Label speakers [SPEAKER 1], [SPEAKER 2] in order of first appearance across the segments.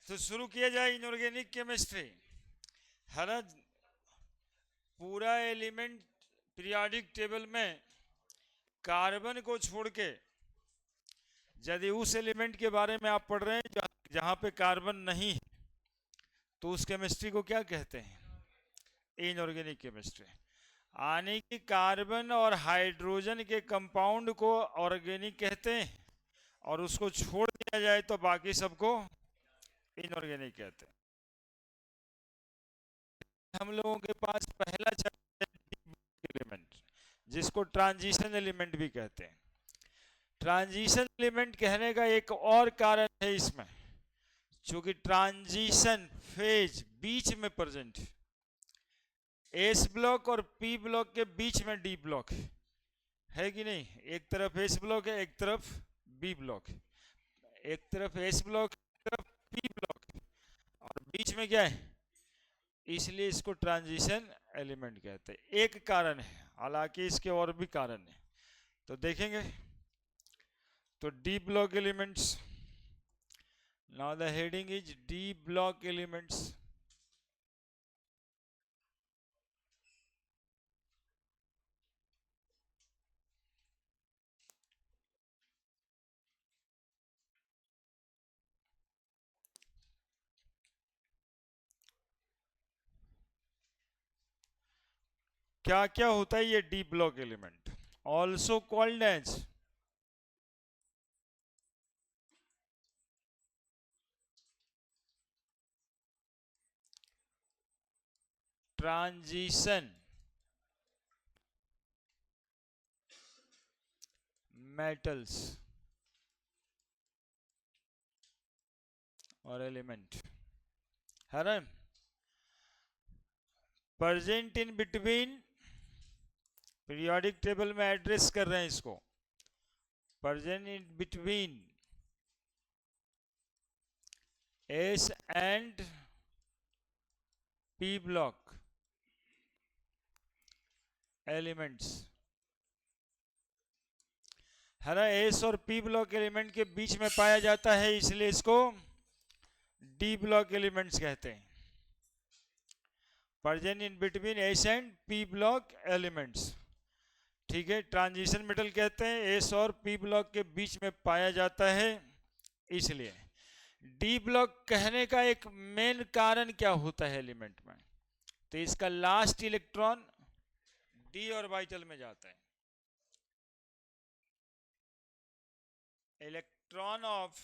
[SPEAKER 1] तो शुरू किया जाए इनऑर्गेनिक केमिस्ट्री। है ना। पूरा एलिमेंट पीरियोडिक टेबल में कार्बन को छोड़ के, यदि उस एलिमेंट के बारे में आप पढ़ रहे हैं जहां पे कार्बन नहीं है, तो उस केमिस्ट्री को क्या कहते हैं? Inorganic chemistry. यानी कि कार्बन और हाइड्रोजन के कंपाउंड को ऑर्गेनिक कहते हैं, और उसको छोड़ दिया जाए तो बाकी सबको इनऑर्गेनिक कहते हैं। हम लोगों के पास पहला एलिमेंट, जिसको ट्रांजिशन एलिमेंट भी कहते हैं। ट्रांजिशन एलिमेंट कहने का एक और कारण है इसमें, चूंकि ट्रांजिशन फेज बीच में प्रेजेंट, एस ब्लॉक और पी ब्लॉक के बीच में डी ब्लॉक है कि नहीं? एक तरफ एस ब्लॉक है, एक तरफ बी ब्लॉक है। एक तरफ एस ब्लॉक, एक तरफ पी ब्लॉक, और बीच में क्या है? इसलिए इसको ट्रांजिशन एलिमेंट कहते हैं। एक कारण है, हालांकि इसके और भी कारण है, तो देखेंगे। तो d block elements, now the heading is d block elements. क्या क्या होता है ये d block element? Also called as transition metals और एलिमेंट, है ना। Present in between, periodic table में एड्रेस कर रहे हैं इसको, present in between s and p block elements, है ना। एस और पी ब्लॉक एलिमेंट के बीच में पाया जाता है, इसलिए इसको डी ब्लॉक एलिमेंट्स कहते हैं। Present in between s and p block elements, ठीक है। ट्रांजिशन मेटल कहते हैं, एस और पी ब्लॉक के बीच में पाया जाता है, इसलिए। डी ब्लॉक कहने का एक मेन कारण क्या होता है एलिमेंट में? तो इसका लास्ट इलेक्ट्रॉन डी ऑर्बिटल में जाता है। Electron of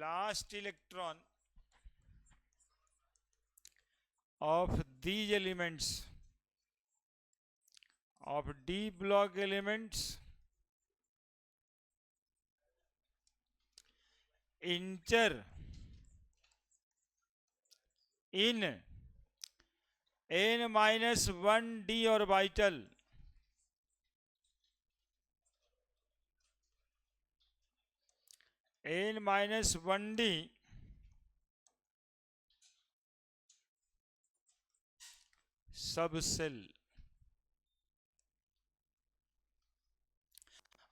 [SPEAKER 1] last electron of these elements, of d block elements, enter in n-1 d orbital, n-1 d सब सेल,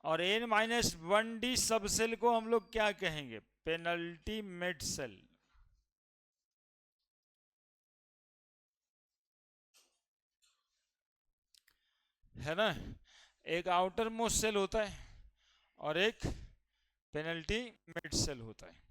[SPEAKER 1] और n-1d सब सेल को हम लोग क्या कहेंगे? पेनल्टी मेड सेल, है ना। एक आउटर मोस्ट सेल होता है और एक पेनल्टी मेड सेल होता है।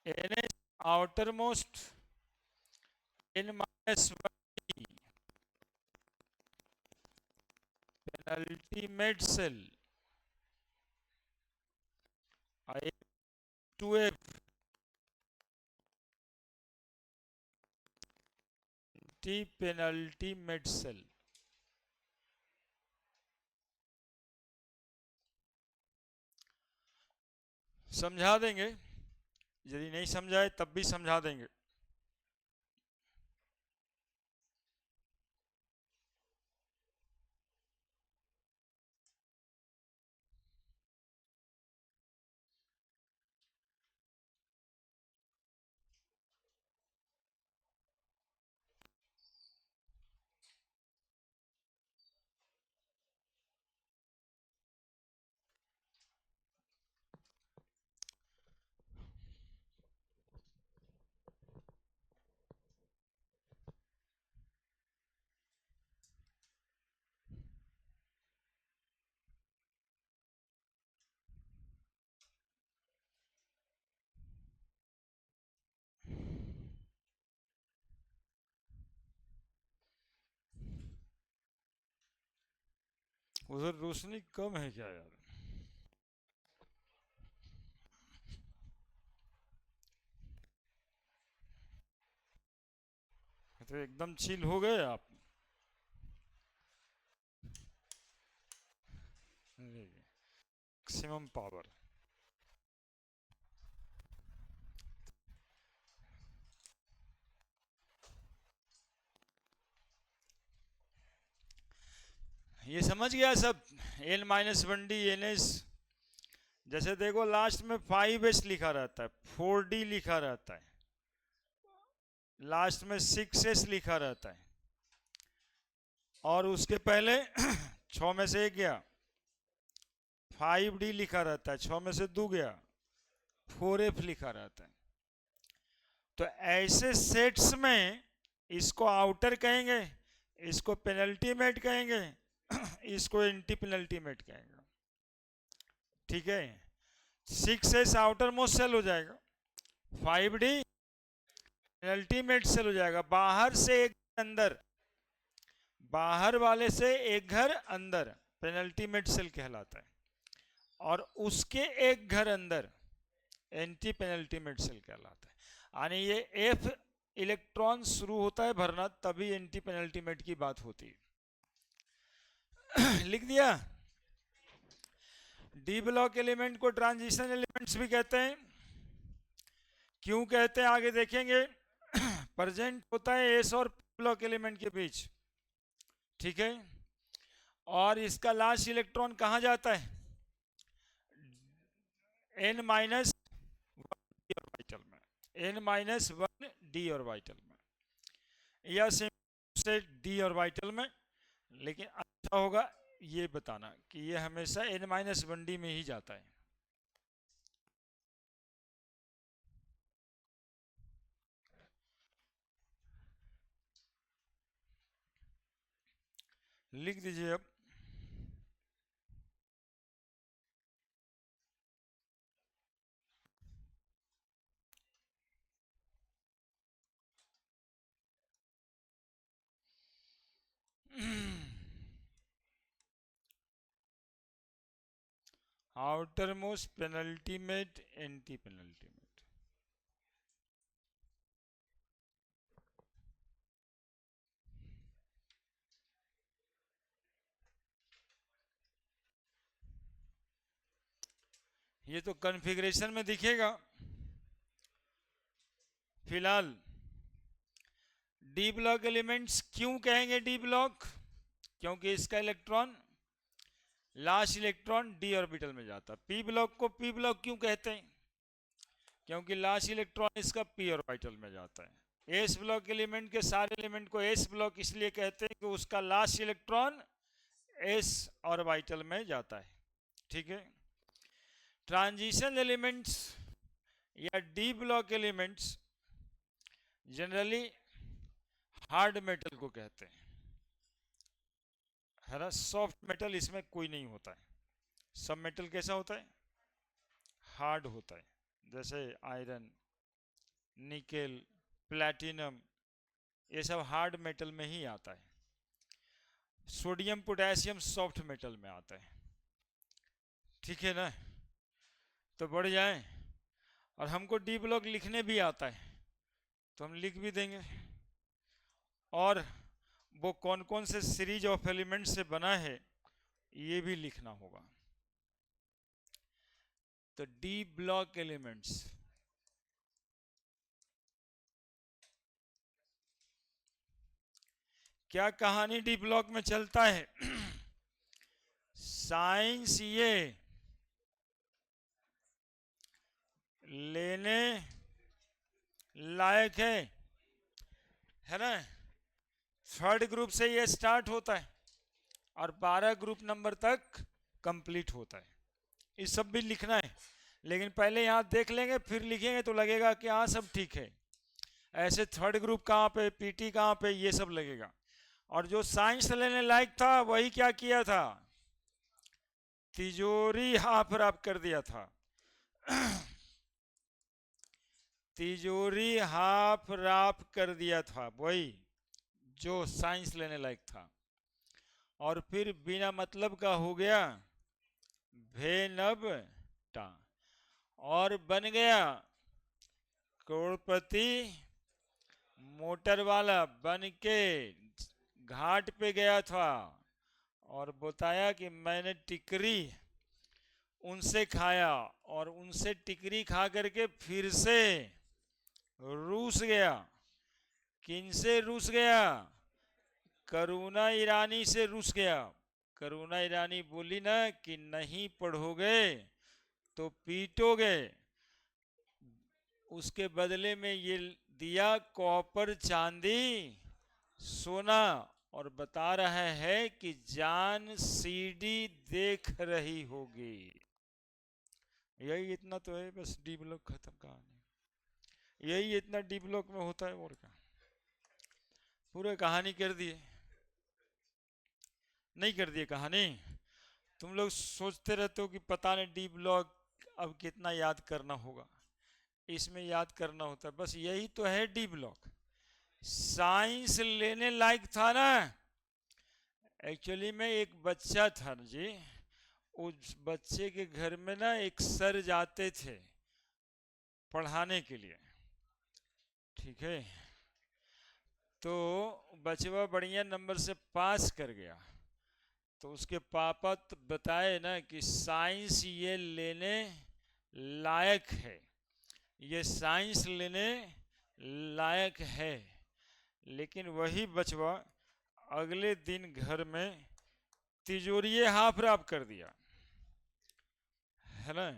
[SPEAKER 1] n outer most, n-1 ultimate shell, I2F antepenultimate shell. समझा देंगे, यदि नहीं समझाए तब भी समझा देंगे। उधर रोशनी कम है क्या यार? तो एकदम चिल हो गए आप। Maximum power. ये समझ गया सब? n-1d ns। जैसे देखो लास्ट में 5s लिखा रहता है, 4d लिखा रहता है, लास्ट में 6s लिखा रहता है, और उसके पहले 6 में से 1 गया, 5d लिखा रहता है, 6 में से 2 गया, 4f लिखा रहता है। तो ऐसे सेट्स में इसको आउटर कहेंगे, इसको पेनल्टीमेट कहेंगे, इसको एंटी पेनल्टीमेट कहेंगे। ठीक है, 6s आउटर मोस्ट सेल हो जाएगा, 5d पेनल्टीमेट सेल हो जाएगा, बाहर से एक अंदर, बाहर वाले से एक घर अंदर पेनल्टीमेट सेल कहलाता है, और उसके एक घर अंदर एंटी पेनल्टीमेट सेल कहलाता है। यानी ये एफ इलेक्ट्रॉन शुरू होता है भरना, तभी एंटी पेनल्टीमेट की बात होती है। लिख दिया। डी ब्लॉक एलिमेंट को ट्रांजिशन एलिमेंट्स भी कहते हैं। क्यों कहते हैं आगे देखेंगे। प्रेजेंट होता है एस और पी ब्लॉक एलिमेंट के बीच, ठीक है, और इसका लास्ट इलेक्ट्रॉन कहां जाता है, n-1 डी ऑर्बिटल में, n-1 डी ऑर्बिटल में, या से डी ऑर्बिटल में। लेकिन अच्छा होगा ये बताना कि ये हमेशा n-1 डी में ही जाता है। लिख दीजिए अब। Outer most penultimate anti penultimate. ये तो कॉन्फ़िगरेशन में दिखेगा। फिलहाल डी ब्लॉक एलिमेंट्स क्यों कहेंगे डी ब्लॉक, क्योंकि इसका electron last electron D orbital में जाता है। पी ब्लॉक को पी ब्लॉक क्यों कहते हैं, क्योंकि लास्ट इलेक्ट्रॉन इसका पी ऑर्बिटल में जाता है। एस ब्लॉक एलिमेंट के सारे एलिमेंट को एस ब्लॉक इसलिए कहते हैं कि उसका लास्ट इलेक्ट्रॉन एस ऑर्बिटल में जाता है, ठीक है। ट्रांजिशन एलिमेंट्स या D block elements generally hard metal को कहते हैं, है ना। सॉफ्ट मेटल इसमें कोई नहीं होता है। सब मेटल कैसा होता है, हार्ड होता है, जैसे आयरन, निकेल, प्लैटिनम, ये सब हार्ड मेटल में ही आता है। सोडियम पोटेशियम सॉफ्ट मेटल में आता है, ठीक है ना। तो बढ़ जाए, और हमको डी ब्लॉक लिखने भी आता है तो हम लिख भी देंगे। और वो कौन कौन से सीरीज ऑफ एलिमेंट से बना है ये भी लिखना होगा। तो डी ब्लॉक एलिमेंट्स क्या कहानी डी ब्लॉक में चलता है। साइंस ये लेने लायक है ना। थर्ड ग्रुप से ये स्टार्ट होता है और 12 ग्रुप नंबर तक कंप्लीट होता है। ये सब भी लिखना है, लेकिन पहले यहाँ देख लेंगे फिर लिखेंगे तो लगेगा कि हाँ सब ठीक है। ऐसे थर्ड ग्रुप कहाँ पे, पीटी कहाँ पे, ये सब लगेगा। और जो साइंस लेने लायक था वही क्या किया था, तिजोरी हाफ राफ कर दिया था। तिजोरी हाफ राफ कर दिया था वही जो साइंस लेने लायक था। और फिर बिना मतलब का हो गया भेनबटा, और बन गया करोड़पति मोटर वाला। बन के घाट पे गया था और बताया कि मैंने टिकरी उनसे खाया, और उनसे टिकरी खा करके फिर से रूस गया। किन से रूस गया? करुणा ईरानी से रूस गया। करुणा ईरानी बोली ना कि नहीं पढ़ोगे तो पीटोगे। उसके बदले में ये दिया कॉपर चांदी सोना, और बता रहा है कि जान सीडी देख रही होगी। यही इतना तो है, बस डी ब्लॉक खत्म कहानी। यही इतना डी ब्लॉक में होता है, और क्या पूरे कहानी कर दिए? नहीं कर दिए कहानी। तुम लोग सोचते रहते हो कि पता नहीं डी ब्लॉक अब कितना याद करना होगा। इसमें याद करना होता है, बस यही तो है डी ब्लॉक। साइंस लेने लायक था ना। एक्चुअली में एक बच्चा था ना जी, उस बच्चे के घर में ना एक सर जाते थे पढ़ाने के लिए, ठीक है। तो बचवा बढ़िया नंबर से पास कर गया, तो उसके पापा तो बताए ना कि साइंस ये लेने लायक है, ये साइंस लेने लायक है। लेकिन वही बचवा अगले दिन घर में तिजोरी हाफ राफ कर दिया, है ना।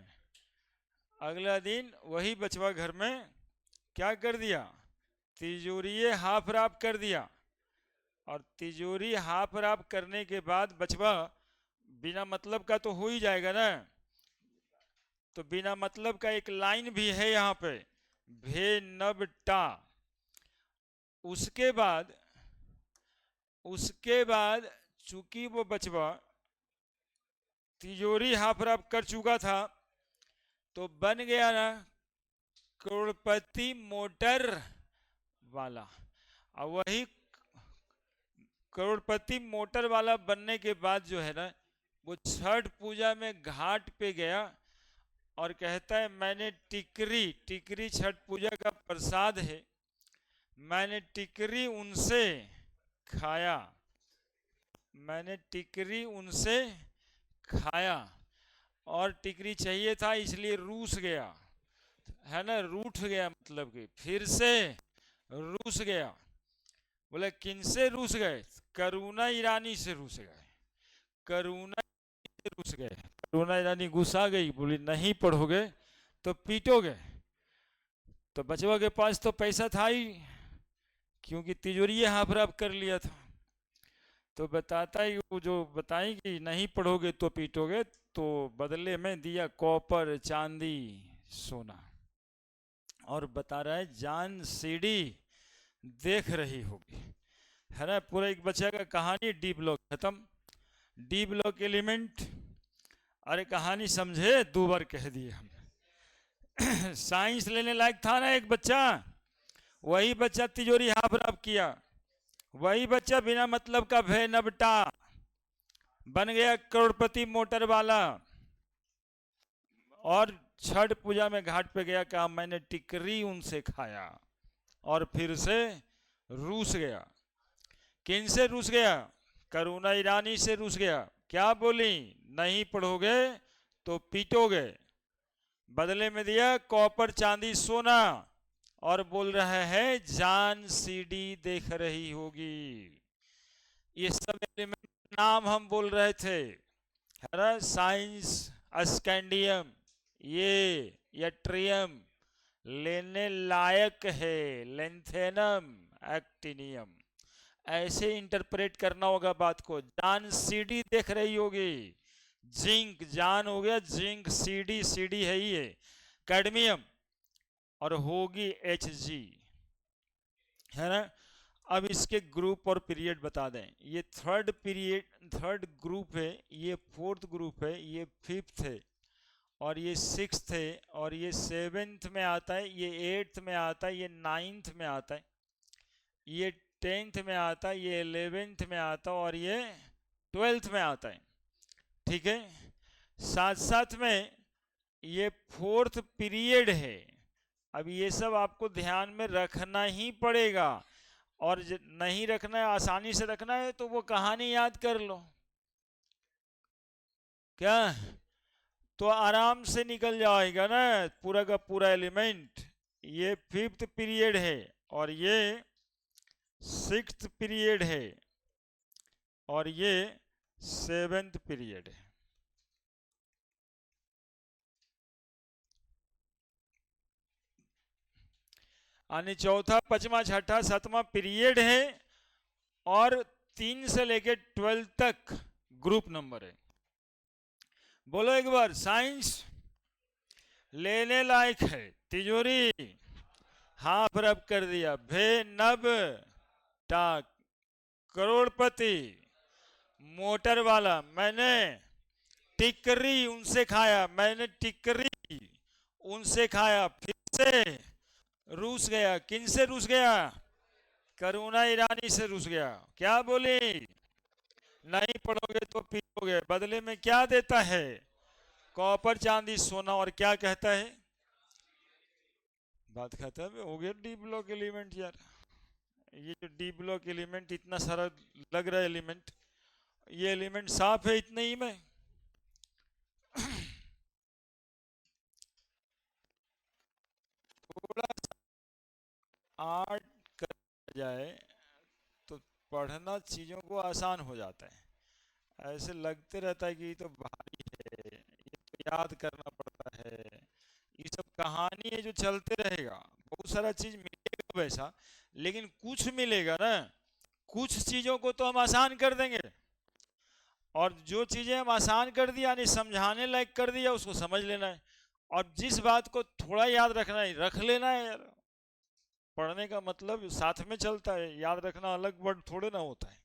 [SPEAKER 1] अगला दिन वही बचवा घर में क्या कर दिया? तिजोरी हाफ राफ कर दिया। और तिजोरी हाफ राफ करने के बाद बचवा बिना मतलब का तो हो ही जाएगा ना। तो बिना मतलब का एक लाइन भी है यहाँ पे, भेनबटा। उसके बाद चूंकि वो बचवा तिजोरी हाफ राफ कर चुका था, तो बन गया ना करोड़पति मोटर वाला। और वही करोड़पति मोटर वाला बनने के बाद जो है ना, वो छठ पूजा में घाट पे गया और कहता है मैंने टिकरी छठ पूजा का प्रसाद है, मैंने टिकरी उनसे खाया, मैंने टिकरी उनसे खाया। और टिकरी चाहिए था इसलिए रूस गया, है ना, रूठ गया, मतलब कि फिर से रूस गया। बोले किन से रूस गए? करुणा ईरानी से रूस गए। करुणा से रूस गए। करुणा ईरानी गुस्सा गई, बोली नहीं पढ़ोगे तो पीटोगे। तो बचवा के पास तो पैसा था ही, क्योंकि तिजोरी हाफ राफ कर लिया था। तो बताता ही वो जो बताई कि नहीं पढ़ोगे तो पीटोगे, तो बदले में दिया कॉपर चांदी सोना। और बता रहा है जान सीडी देख रही होगी, है ना। पूरा एक बच्चा का कहानी डी ब्लॉक खत्म। डी ब्लॉक एलिमेंट, अरे कहानी समझे, 2 बार कह दिए हम। साइंस लेने लायक था ना एक बच्चा, वही बच्चा तिजोरी हाफ राफ किया, वही बच्चा बिना मतलब का भेनबटा बन गया करोड़पति मोटर वाला। और छठ पूजा में घाट पे गया, कहा मैंने टिकरी उनसे खाया, और फिर से रूस गया। किन से रूस गया? करुणा ईरानी से रूस गया। क्या बोली? नहीं पढ़ोगे तो पीटोगे। बदले में दिया कॉपर चांदी सोना, और बोल रहा है जान सीडी देख रही होगी। ये सब एलिमेंट नाम हम बोल रहे थे, है ना। साइंस स्कैंडियम, ये यट्रियम लेने लायक है, लेंथेनम, एक्टिनियम। ऐसे इंटरप्रेट करना होगा बात को। जान सीडी देख रही होगी, जिंक जान हो गया, जिंक सीडी, सीडी है ही है कैडमियम, और होगी Hg, है ना। अब इसके ग्रुप और पीरियड बता दें। ये थर्ड ग्रुप है, ये फोर्थ ग्रुप है, ये फिफ्थ है, और ये सिक्स्थ है, और ये सेवेंथ में आता है, ये एट्थ में आता है, ये नाइन्थ में आता है, ये 10th में आता है, ये 11th में आता है, और ये 12th में आता है, ठीक है। साथ साथ में ये 4th पीरियड है। अब ये सब आपको ध्यान में रखना ही पड़ेगा, और नहीं रखना है, आसानी से रखना है तो वो कहानी याद कर लो, क्या तो आराम से निकल जाएगा ना पूरा का पूरा एलिमेंट। ये 5th पीरियड है और ये 6th पीरियड है और ये 7th पीरियड है। यानी चौथा, पांचवा, छठा, सातवां पीरियड है और 3 से लेके 12 तक ग्रुप नंबर है। बोलो एक बार, साइंस लेने लायक है। तिजोरी हाफ रब कर दिया। भे नब टाक करोड़पति मोटर वाला, मैंने टिकरी उनसे खाया, मैंने टिकरी उनसे खाया। फिर से रूस गया। किन से रूस गया? करुणा ईरानी से रूस गया। क्या बोली? नहीं पढ़ोगे तो पीओगे। बदले में क्या देता है? कॉपर, चांदी, सोना। और क्या कहता है? बात खत्म हो गया। डी ब्लॉक एलिमेंट यार, ये जो डी ब्लॉक एलिमेंट इतना सारा लग रहा है एलिमेंट, ये एलिमेंट साफ है इतने ही में। थोड़ा आर्ट कर जाए तो पढ़ना चीज़ों को आसान हो जाता है। ऐसे लगते रहता है कि ये तो भारी है, ये तो याद करना पड़ता है। ये सब कहानी है जो चलते रहेगा। बहुत सारा चीज़ मिलेगा वैसा, लेकिन कुछ मिलेगा ना, कुछ चीज़ों को तो हम आसान कर देंगे, और जो चीज़ें हम आसान कर दिया यानी समझाने लायक कर दिया उसको समझ लेना है। और जिस बात को थोड़ा याद रखना है रख लेना है यार। पढ़ने का मतलब साथ में चलता है, याद रखना अलग वर्ड थोड़े ना होता है।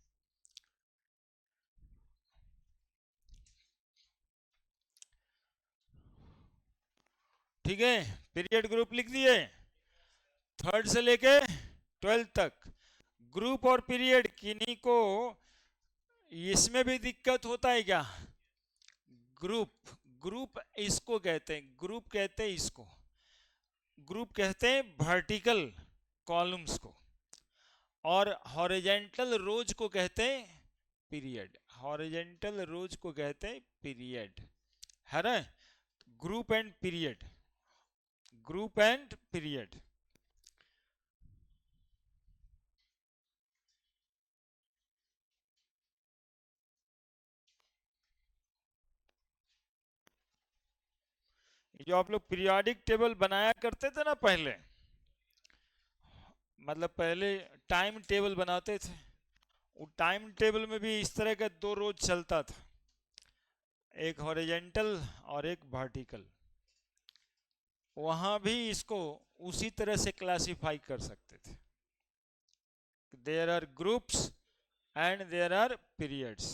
[SPEAKER 1] ठीक है, पीरियड ग्रुप लिख दिए 3rd से लेके 12th तक। ग्रुप और पीरियड किन्हीं को इसमें भी दिक्कत होता है क्या? ग्रुप, ग्रुप इसको कहते हैं, ग्रुप कहते हैं इसको, ग्रुप कहते हैं वर्टिकल कॉलम्स को, और हॉरिजेंटल रोज को कहते हैं पीरियड। हॉरिजेंटल रोज को कहते हैं पीरियड, है ना। Group and period, group and period. जो आप लोग पीरियोडिक टेबल बनाया करते थे ना पहले, मतलब पहले टाइम टेबल बनाते थे, वो टाइम टेबल में भी इस तरह का 2 रोज चलता था, एक हॉरिजेंटल और एक वर्टिकल। वहां भी इसको उसी तरह से क्लासिफाई कर सकते थे। There are groups and there are periods.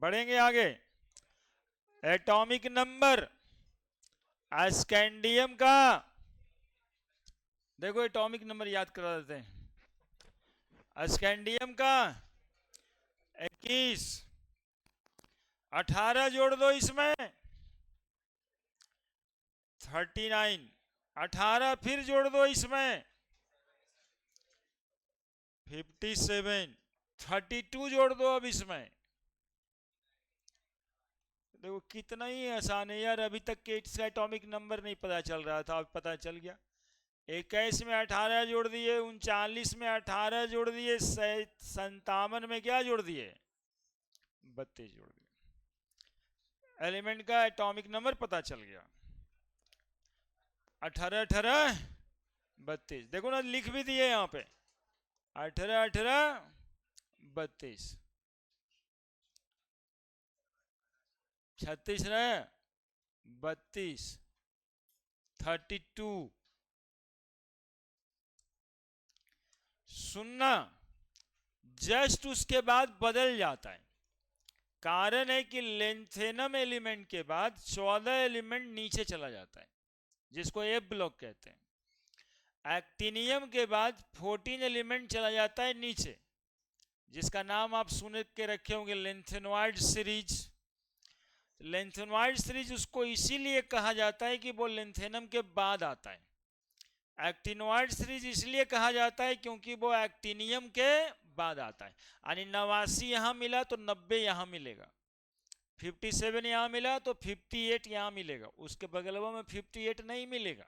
[SPEAKER 1] बढ़ेंगे आगे। एटॉमिक नंबर स्कैंडियम का, देखो एटॉमिक नंबर याद करा देते हैं। स्कैंडियम का 21, 18 जोड़ दो इसमें 39, 18 फिर जोड़ दो इसमें 57, 32 जोड़ दो अब इसमें। देखो कितना ही आसान है यार, अभी तक के इसका एटॉमिक नंबर नहीं पता चल रहा था, अब पता चल गया। 21 में 18 जोड़ दिए, 39 में 18 जोड़ दिए, 57 में क्या जोड़ दिए? 32 जोड़ दिए। एलिमेंट का एटॉमिक नंबर पता चल गया। 18 18 32, देखो ना लिख भी दिए यहाँ पे 18 18 32, 36 न 32, 32। सुनना, जस्ट उसके बाद बदल जाता है। कारण है कि लेंथेनम एलिमेंट के बाद 14 एलिमेंट नीचे चला जाता है, जिसको एफ ब्लॉक कहते हैं। एक्टिनियम के बाद 14 एलिमेंट चला जाता है नीचे, जिसका नाम आप सुन के रखे होंगे लेंथेनॉइड सीरीज। लेंथेनॉइड सीरीज उसको इसीलिए कहा जाता है कि वो लेंथेनम के बाद आता है। एक्टिनोइड सीरीज इसलिए कहा जाता है क्योंकि वो एक्टिनियम के बाद आता है। यानी 89 यहां मिला तो 90 यहां मिलेगा, 57 यहां मिला तो 58 यहां मिलेगा, उसके बगल में 58 नहीं मिलेगा,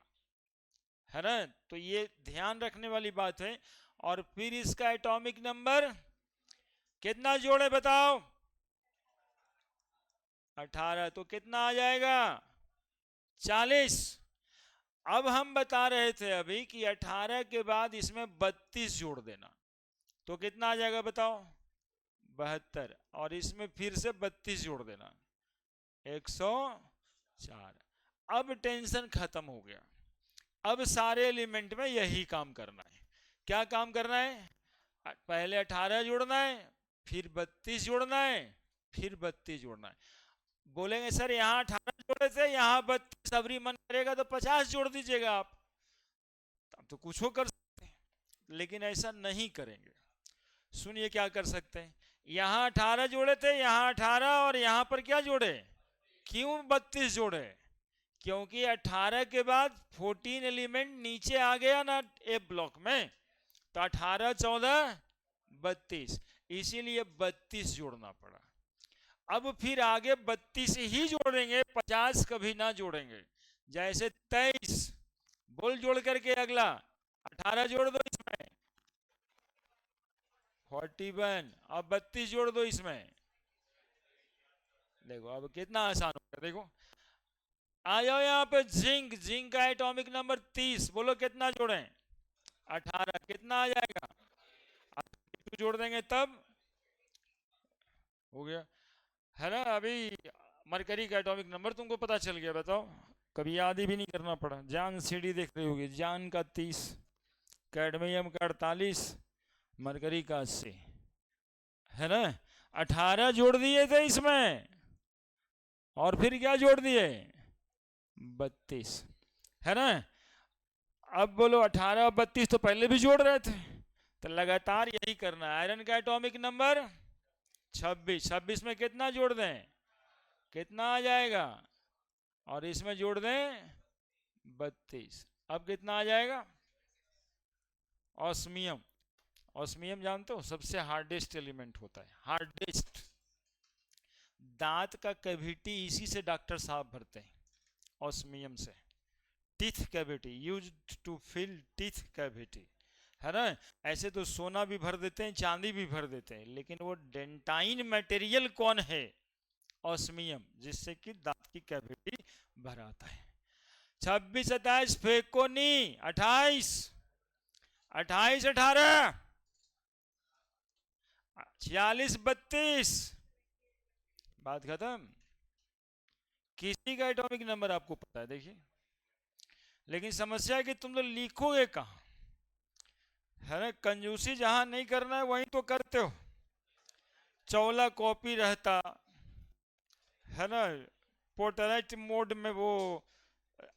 [SPEAKER 1] है ना। तो ये ध्यान रखने वाली बात है। और फिर इसका एटॉमिक नंबर कितना जोड़े बताओ? 18। तो कितना आ जाएगा? 40। अब हम बता रहे थे अभी कि 18 के बाद इसमें 32 जोड़ देना, तो कितना आ जाएगा बताओ? 72। और इसमें फिर से 32 जोड़ देना, 104। अब टेंशन खत्म हो गया। अब सारे एलिमेंट में यही काम करना है। क्या काम करना है? पहले 18 जोड़ना है, फिर 32 जोड़ना है, फिर 32 जोड़ना है। बोलेंगे सर यहाँ 18 जोड़े थे, यहाँ 32, सबरी मन करेगा तो 50 जोड़ दीजिएगा आप, तब तो कुछ हो कर सकते हैं, लेकिन ऐसा नहीं करेंगे। सुनिए क्या कर सकते हैं। यहाँ 18 जोड़े थे, यहाँ 18, और यहाँ पर क्या जोड़े? क्यों 32 जोड़े? क्योंकि 18 के बाद 14 एलिमेंट नीचे आ गया ना ए ब्लॉक में, तो 18 14 32, इसीलिए 32 जोड़ना पड़ा। अब फिर आगे 32 ही जोड़ेंगे, 50 कभी ना जोड़ेंगे। जैसे 23, बोल जोड़ करके अगला 18 जोड़ दो इसमें, 41। अब 32 जोड़ दो इसमें, देखो अब कितना आसान हो गया। देखो आ जाओ यहाँ पे, जिंक, जिंक का एटॉमिक नंबर 30, बोलो कितना जोड़ें? 18। कितना आ जाएगा? 2 जोड़ देंगे तब हो गया, है ना। अभी मरकरी का एटॉमिक नंबर तुमको पता चल गया, बताओ, कभी याद ही भी नहीं करना पड़ा। जान सीडी देख रही होगी, जान का 30, कैडमियम का 48, मरकरी का 80, है ना। 18 जोड़ दिए थे इसमें, और फिर क्या जोड़ दिए? 32, है ना। अब बोलो 18 और 32 तो पहले भी जोड़ रहे थे, तो लगातार यही करना है। आयरन का एटॉमिक नंबर 26, 26 में कितना जोड़ दें? कितना आ जाएगा? और इसमें जोड़ दें 32, अब कितना आ जाएगा? ऑस्मियम। ऑस्मियम जानते हो, सबसे हार्डेस्ट एलिमेंट होता है, हार्डेस्ट। दांत का कैविटी इसी से डॉक्टर साहब भरते हैं, ऑस्मियम से। Teeth cavity, use to fill teeth cavity, है ना। ऐसे तो सोना भी भर देते हैं, चांदी भी भर देते हैं, लेकिन वो डेंटाइन मटेरियल कौन है? ऑस्मियम, जिससे कि दांत की कैविटी भराता है। 26 27 फेंको नहीं, 28, 28 18, 46 32, बात खत्म। किसी का एटॉमिक नंबर आपको पता है, देखिए। लेकिन समस्या है कि तुम लोग लिखोगे कहाँ, है ना। कंजूसी जहां नहीं करना है वहीं तो करते हो। चौला कॉपी रहता, है ना, पोर्ट्रेट मोड में वो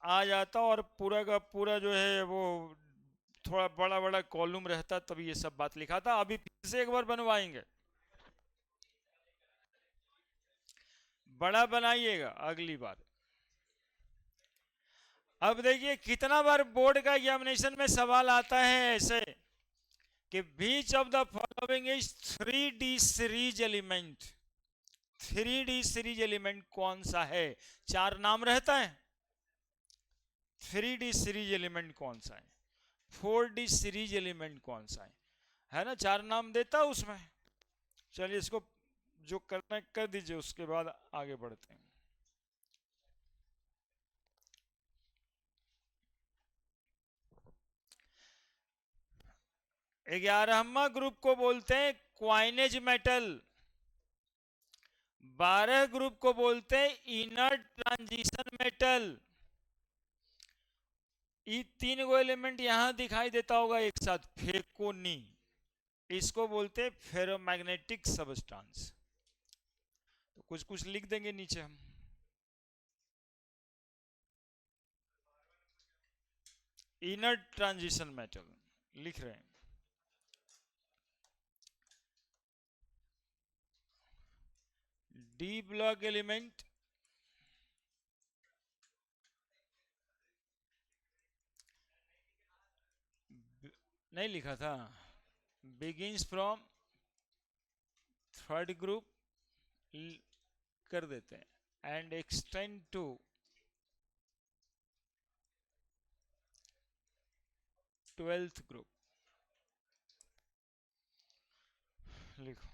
[SPEAKER 1] आ जाता, और पूरा का पूरा जो है वो थोड़ा बड़ा बड़ा कॉलम रहता, तभी ये सब बात लिखा था। अभी फिर से एक बार बनवाएंगे, बड़ा बनाइएगा अगली बार। अब देखिए कितना बार बोर्ड का एग्जामिनेशन में सवाल आता है ऐसे कि which of the following is 3D series element. 3D series element कौन सा है? 4 नाम रहता है। 3D सीरीज एलिमेंट कौन सा है? 4D सीरीज एलिमेंट कौन सा है ना। 4 नाम देता उसमें। चलिए इसको जो करना है कर दीजिए, उसके बाद आगे बढ़ते हैं। 11वां ग्रुप को बोलते हैं क्वाइनेज मेटल। 12 ग्रुप को बोलते हैं इनर्ट ट्रांजिशन मेटल। ये 3 गो एलिमेंट यहां दिखाई देता होगा एक साथ, फेकोनी, इसको बोलते हैं फेरोमैग्नेटिक सबस्टांस। तो कुछ कुछ लिख देंगे नीचे हम। इनर्ट ट्रांजिशन मेटल लिख रहे हैं। डी ब्लॉक एलिमेंट नहीं लिखा था, बिगिंस फ्रॉम थर्ड ग्रुप कर देते हैं and extend to twelfth group लिखो।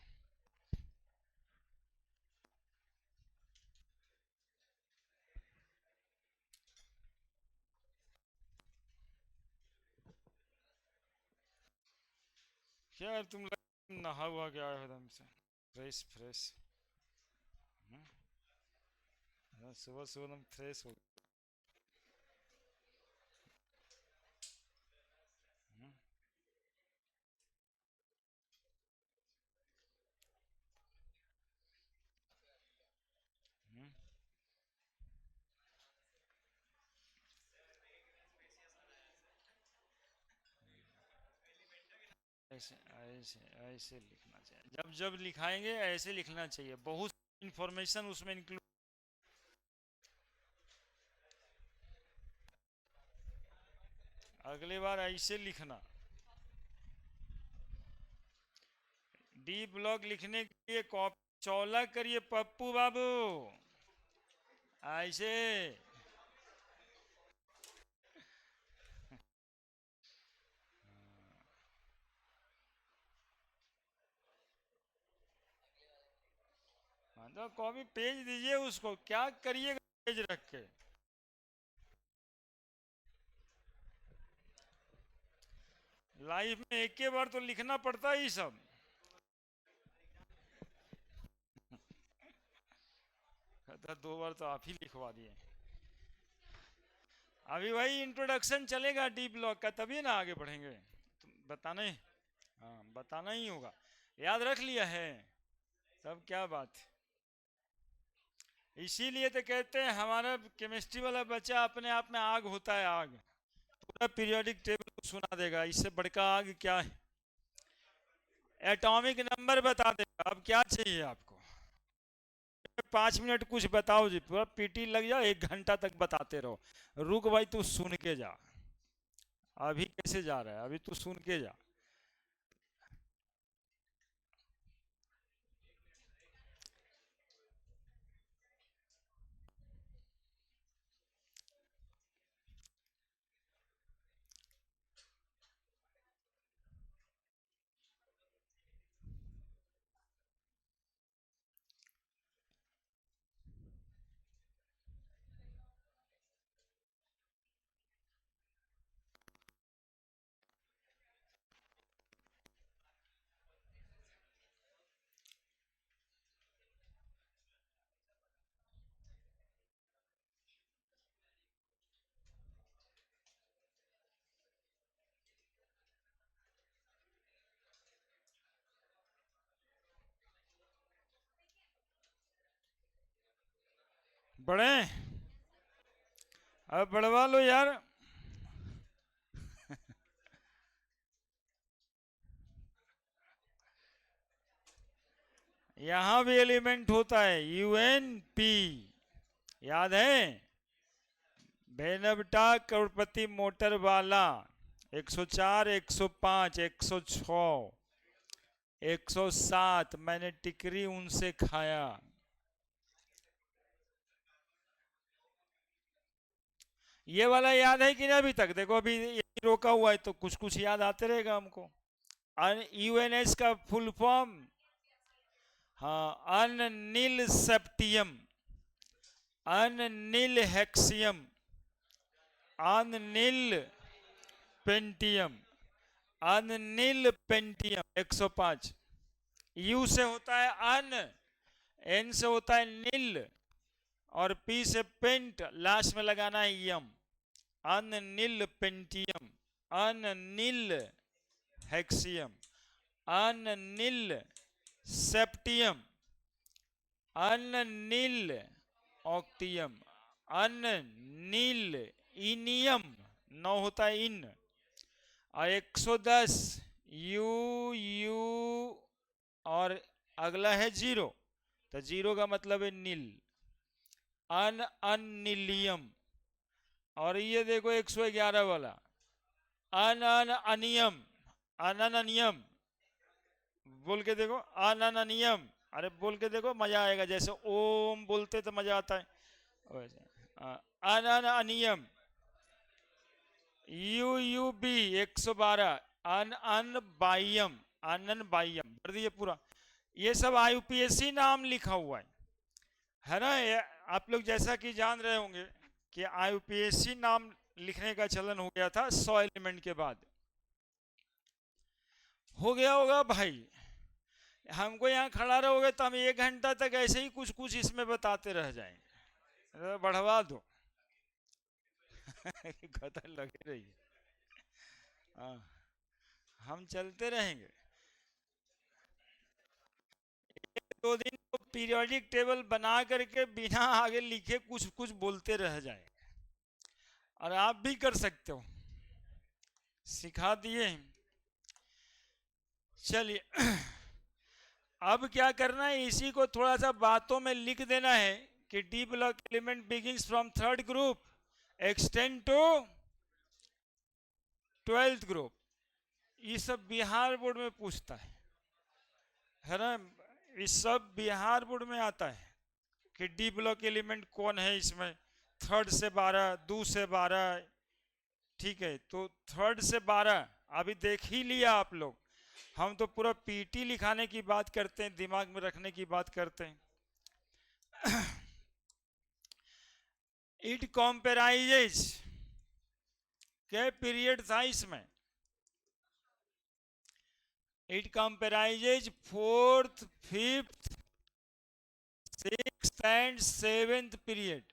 [SPEAKER 1] क्या यार तुम नहा हुआ क्या है एकदम से फ्रेश फ्रेश? सुबह सुबह एकदम फ्रेश हो। हम्म, हम्म, ऐसे ऐसे ऐसे लिखना चाहिए, जब जब लिखाएंगे ऐसे लिखना चाहिए, बहुत इंफॉर्मेशन उसमें इंक्लूड। अगली बार ऐसे लिखना। डी ब्लॉक लिखने के लिए कॉपी चौला करिए पप्पू बाबू, ऐसे। हाँ, तो कॉपी पेज दीजिए उसको, क्या करिएगा पेज रख के? लाइफ में एक ही बार तो लिखना पड़ता है ये सब। कहता 2 बार तो आप ही लिखवा दिए। अभी भाई इंट्रोडक्शन चलेगा डी ब्लॉक का, तभी ना आगे बढ़ेंगे। तो बताना ही, हाँ बताना ही होगा। याद रख लिया है सब, क्या बात है। इसीलिए तो कहते हैं हमारा केमिस्ट्री वाला बच्चा अपने आप में आग होता है, आग। पूरा पीरियोडिक टेबल सुना देगा, इससे बढ़कर आग क्या है। एटॉमिक नंबर बता देगा। अब क्या चाहिए आपको? 5 मिनट कुछ बताओ जी, पूरा पीटी लग जाओ, 1 घंटा तक बताते रहो। रुक भाई तू सुन के जा, अभी कैसे जा रहा है, अभी तू सुन के जा। बड़े, अब बढ़वा लो यार। यहां भी एलिमेंट होता है यूएनपी, याद है? बेनबटा करोड़पति मोटर वाला 104, 105, 106, 107 मैंने टिकरी उनसे खाया। ये वाला याद है कि नहीं अभी तक? देखो अभी यही रोका हुआ है तो कुछ कुछ याद आते रहेगा हमको। यूएनएस का फुल फॉर्म, हाँ, अननील सेप्टियम, अननील हेक्सियम, अननील पेंटियम, अननील पेंटियम 105। यू से होता है अन, एन से होता है नील, और पी से पेंट, लास्ट में लगाना है यम। अननील पेंटियम, अननील हेक्सियम, अननील सेप्टियम, अननील ऑक्टियम, अननील इनियम, 9 होता है इन, और 110 यू यू, और अगला है 0, तो जीरो का मतलब है नील, अनिलियम। और ये देखो 111 वाला, अनियम, अननियम। बोल के देखो, अननियम। अरे बोल के देखो, मजा आएगा, जैसे ओम बोलते तो मजा आता है वैसे। अनियम, UUB 112, अनबाइयम, अनबाइयम कर दिए पूरा। ये सब IUPAC नाम लिखा हुआ है ना। आप लोग जैसा कि जान रहे होंगे कि IUPAC नाम लिखने का चलन हो गया था 100 एलिमेंट के बाद। हो गया होगा भाई, हमको यहाँ खड़ा रहोगे तो हम 1 घंटा तक ऐसे ही कुछ कुछ इसमें बताते रह जाएंगे। बढ़वा दो। कतर लगे रही। हाँ, हम चलते रहेंगे। 2 दिन तो पीरियोडिक टेबल बना करके बिना आगे लिखे कुछ कुछ बोलते रह जाए। और आप भी कर सकते हो, सिखा दिए। चलिए अब क्या करना है, इसी को थोड़ा सा बातों में लिख देना है कि d block element begins from third group extend to 12th group. ये सब बिहार बोर्ड में पूछता है ना। ये सब बिहार बोर्ड में आता है कि डी ब्लॉक एलिमेंट कौन है इसमें, थर्ड से 12, दो से 12। ठीक है, तो थर्ड से 12 अभी देख ही लिया आप लोग। हम तो पूरा पीटी लिखाने की बात करते हैं, दिमाग में रखने की बात करते हैं। इट कॉम्पेराइजेज, क्या पीरियड था इसमें, it comprises fourth, fifth, sixth and seventh period.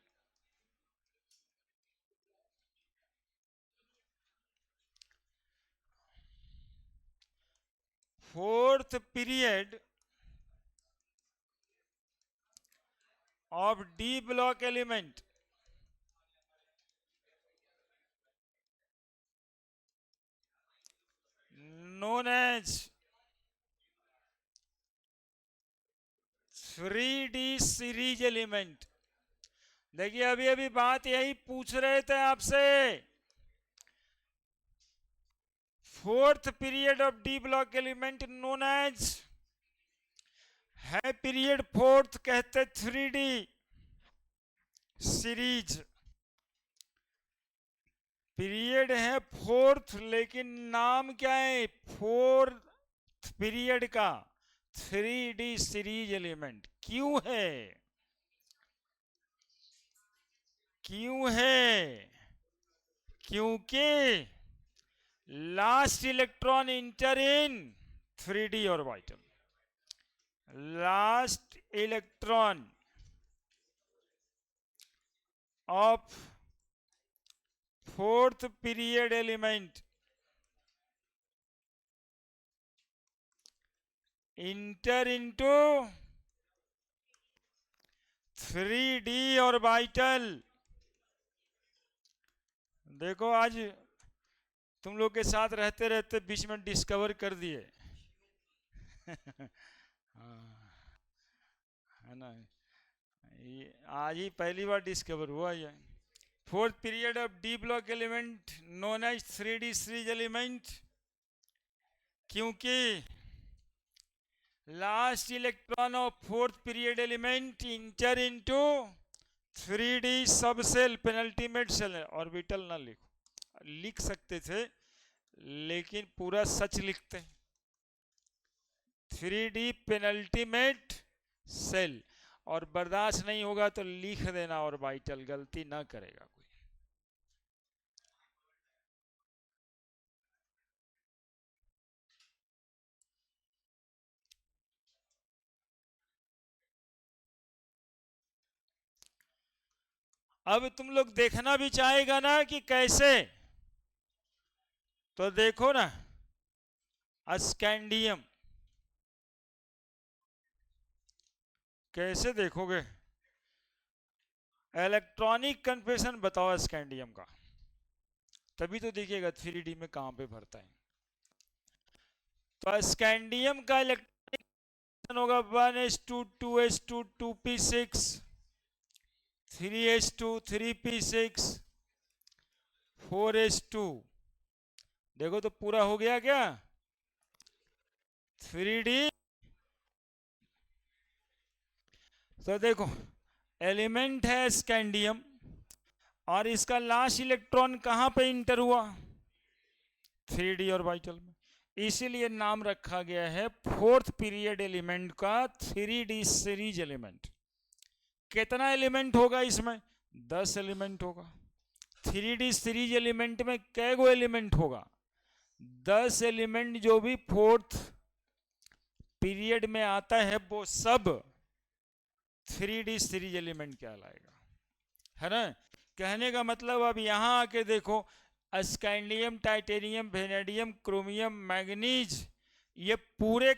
[SPEAKER 1] Fourth period of D block element known as 3D series element. देखिए अभी अभी बात यही पूछ रहे थे आपसे, fourth period of D block element known as, है पीरियड फोर्थ, कहते 3D सीरीज। पीरियड है फोर्थ, लेकिन नाम क्या है, फोर्थ पीरियड का 3D सीरीज एलिमेंट। क्यों है, क्यों है, क्योंकि last electron inter in 3D orbital, last electron of fourth period element enter into 3D orbital. देखो आज तुम लोग के साथ रहते रहते बीच में डिस्कवर कर दिए। है ना, ये आज ही पहली बार डिस्कवर हुआ ये। Fourth period of D block element known as 3D series element, क्योंकि last electron of fourth period element enter into 3D सब सेल पेनल्टीमेट सेल। ऑर्बिटल ना लिखो, लिख सकते थे लेकिन पूरा सच लिखते, 3D पेनल्टीमेट सेल। और बर्दाश्त नहीं होगा तो लिख देना ऑर्बिटल, गलती ना करेगा कोई। अब तुम लोग देखना भी चाहेगा ना कि कैसे, तो देखो ना, स्कैंडियम कैसे देखोगे, इलेक्ट्रॉनिक कन्फेशन बताओ स्कैंडियम का, तभी तो देखिएगा 3D में कहां पे भरता है। तो स्कैंडियम का इलेक्ट्रॉनिक होगा 1s2 2s2 2p6 3s2 3p6 4s2। देखो तो पूरा हो गया क्या 3D। तो देखो एलिमेंट है स्कैंडियम और इसका लास्ट इलेक्ट्रॉन कहां पे इंटर हुआ 3D ऑर्बिटल में, इसीलिए नाम रखा गया है फोर्थ पीरियड एलिमेंट का 3D सीरीज एलिमेंट। कितना एलिमेंट होगा इसमें 10 एलिमेंट होगा। 3D सीरीज एलिमेंट में कै गो एलिमेंट होगा 10 एलिमेंट। जो भी फोर्थ पीरियड में आता है वो सब 3D सीरीज एलिमेंट कहलाएगा, है ना। कहने का मतलब अब यहां आके देखो scandium titanium vanadium chromium manganese, ये पूरे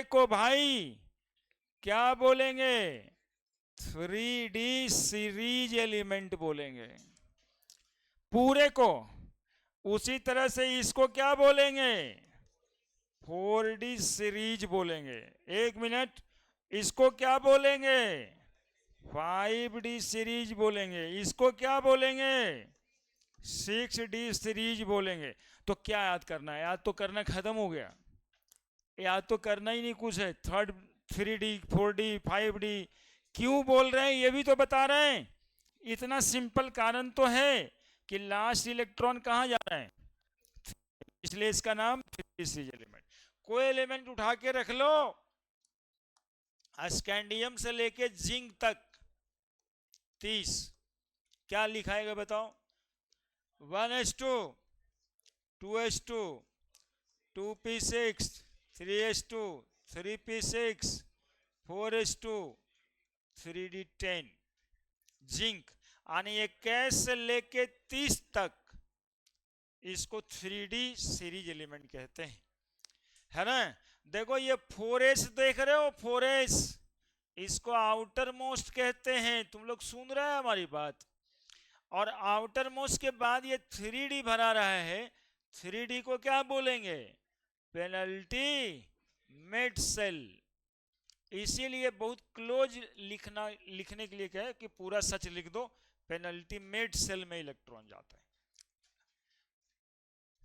[SPEAKER 1] को भाई क्या बोलेंगे 3D सीरीज एलिमेंट बोलेंगे पूरे को। उसी तरह से इसको क्या बोलेंगे 4D सीरीज बोलेंगे। एक मिनट, इसको क्या बोलेंगे 5D सीरीज बोलेंगे। इसको क्या बोलेंगे 6D सीरीज बोलेंगे। तो क्या याद करना है, याद तो करना खत्म हो गया, याद तो करना ही नहीं कुछ है। थर्ड 3D 4D 5D क्यों बोल रहे हैं ये भी तो बता रहे हैं। इतना सिंपल कारण तो है कि लास्ट इलेक्ट्रॉन कहां जा रहे हैं, इसलिए इसका नाम 3D सीरीज एलिमेंट। कोई एलिमेंट उठा के रख लो स्कैंडियम से लेके जिंक तक 30, क्या लिखाएगा बताओ 1s2 2s2 2p6 3s2 3p6 4s2 3d10 zinc. यानी 21 से लेके 30 तक इसको 3D सीरीज एलिमेंट कहते हैं, है ना। देखो ये 4s देख रहे हो 4s, इसको आउटर मोस्ट कहते हैं। तुम लोग सुन रहे हैं हमारी बात। और आउटर मोस्ट के बाद ये 3D भरा रहा है, 3D को क्या बोलेंगे पेनल्टी मेड सेल। इसीलिए बहुत क्लोज लिखने के लिए कहे कि पूरा सच लिख दो, पेनल्टी मेड सेल में इलेक्ट्रॉन जाता है।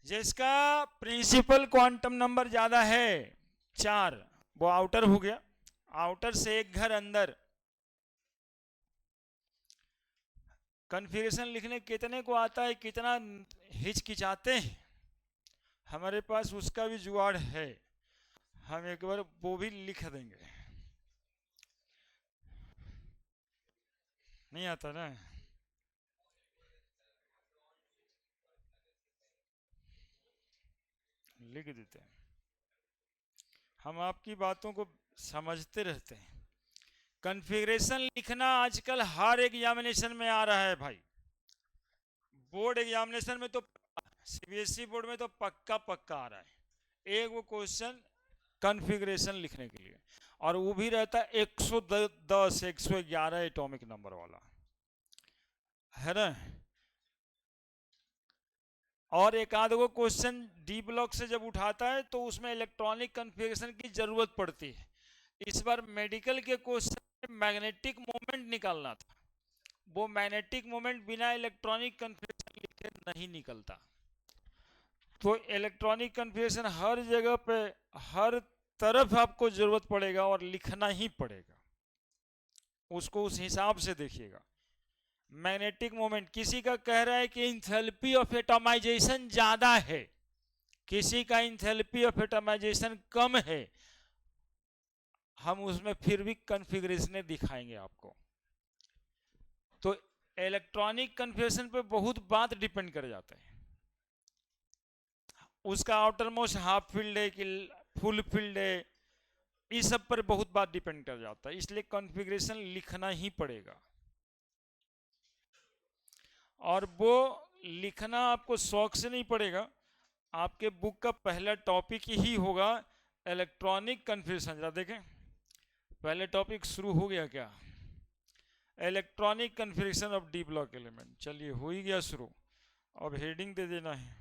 [SPEAKER 1] जिसका प्रिंसिपल क्वांटम नंबर ज्यादा है 4, वो आउटर हो गया। आउटर से एक घर अंदर। कन्फिगरेशन लिखने कितने को आता है, कितना हिचकिचाते हैं, हमारे पास उसका भी जुगाड़ है, हम एक बार वो भी लिख देंगे। नहीं आता ना, लिख देते हैं, हम आपकी बातों को समझते रहते हैं। कॉन्फ़िगरेशन लिखना आजकल हर एग्जामिनेशन में आ रहा है भाई। बोर्ड एग्जामिनेशन में तो सीबीएसई बोर्ड में तो पक्का आ रहा है एक वो क्वेश्चन कॉन्फ़िगरेशन लिखने के लिए, और वो भी रहता है 110 111 एटॉमिक नंबर वाला, है ना। और एक आध गो क्वेश्चन डी ब्लॉक से जब उठाता है तो उसमें इलेक्ट्रॉनिक कॉन्फ़िगरेशन की जरूरत पड़ती है। इस बार मेडिकल के क्वेश्चन में मैग्नेटिक मोमेंट निकालना था, वो मैग्नेटिक मोमेंट बिना इलेक्ट्रॉनिक कॉन्फ़िगरेशन लिखे नहीं निकलता। तो इलेक्ट्रॉनिक कॉन्फ़िगरेशन हर जगह पे हर तरफ आपको जरूरत पड़ेगा और लिखना ही पड़ेगा, उसको उस हिसाब से देखिएगा। मैग्नेटिक मोमेंट, किसी का कह रहा है कि इंथैल्पी ऑफ एटॉमाइजेशन ज्यादा है, किसी का इंथैल्पी ऑफ एटॉमाइजेशन कम है, हम उसमें फिर भी कॉन्फ़िगरेशन दिखाएंगे आपको। तो इलेक्ट्रॉनिक कॉन्फ़िगरेशन पे बहुत बात डिपेंड कर जाता है, उसका आउटर मोस्ट हाफ फील्ड है कि फुल फील्ड है, इस सब पर बहुत बात डिपेंड कर जाता है, इसलिए कॉन्फ़िगरेशन लिखना ही पड़ेगा। और वो लिखना आपको शौक से नहीं पड़ेगा, आपके बुक का पहला टॉपिक ही होगा इलेक्ट्रॉनिक कॉन्फ़िगरेशन। जरा देखें पहले टॉपिक शुरू हो गया क्या, electronic configuration of D block element. चलिए हो ही गया शुरू, अब हेडिंग दे देना है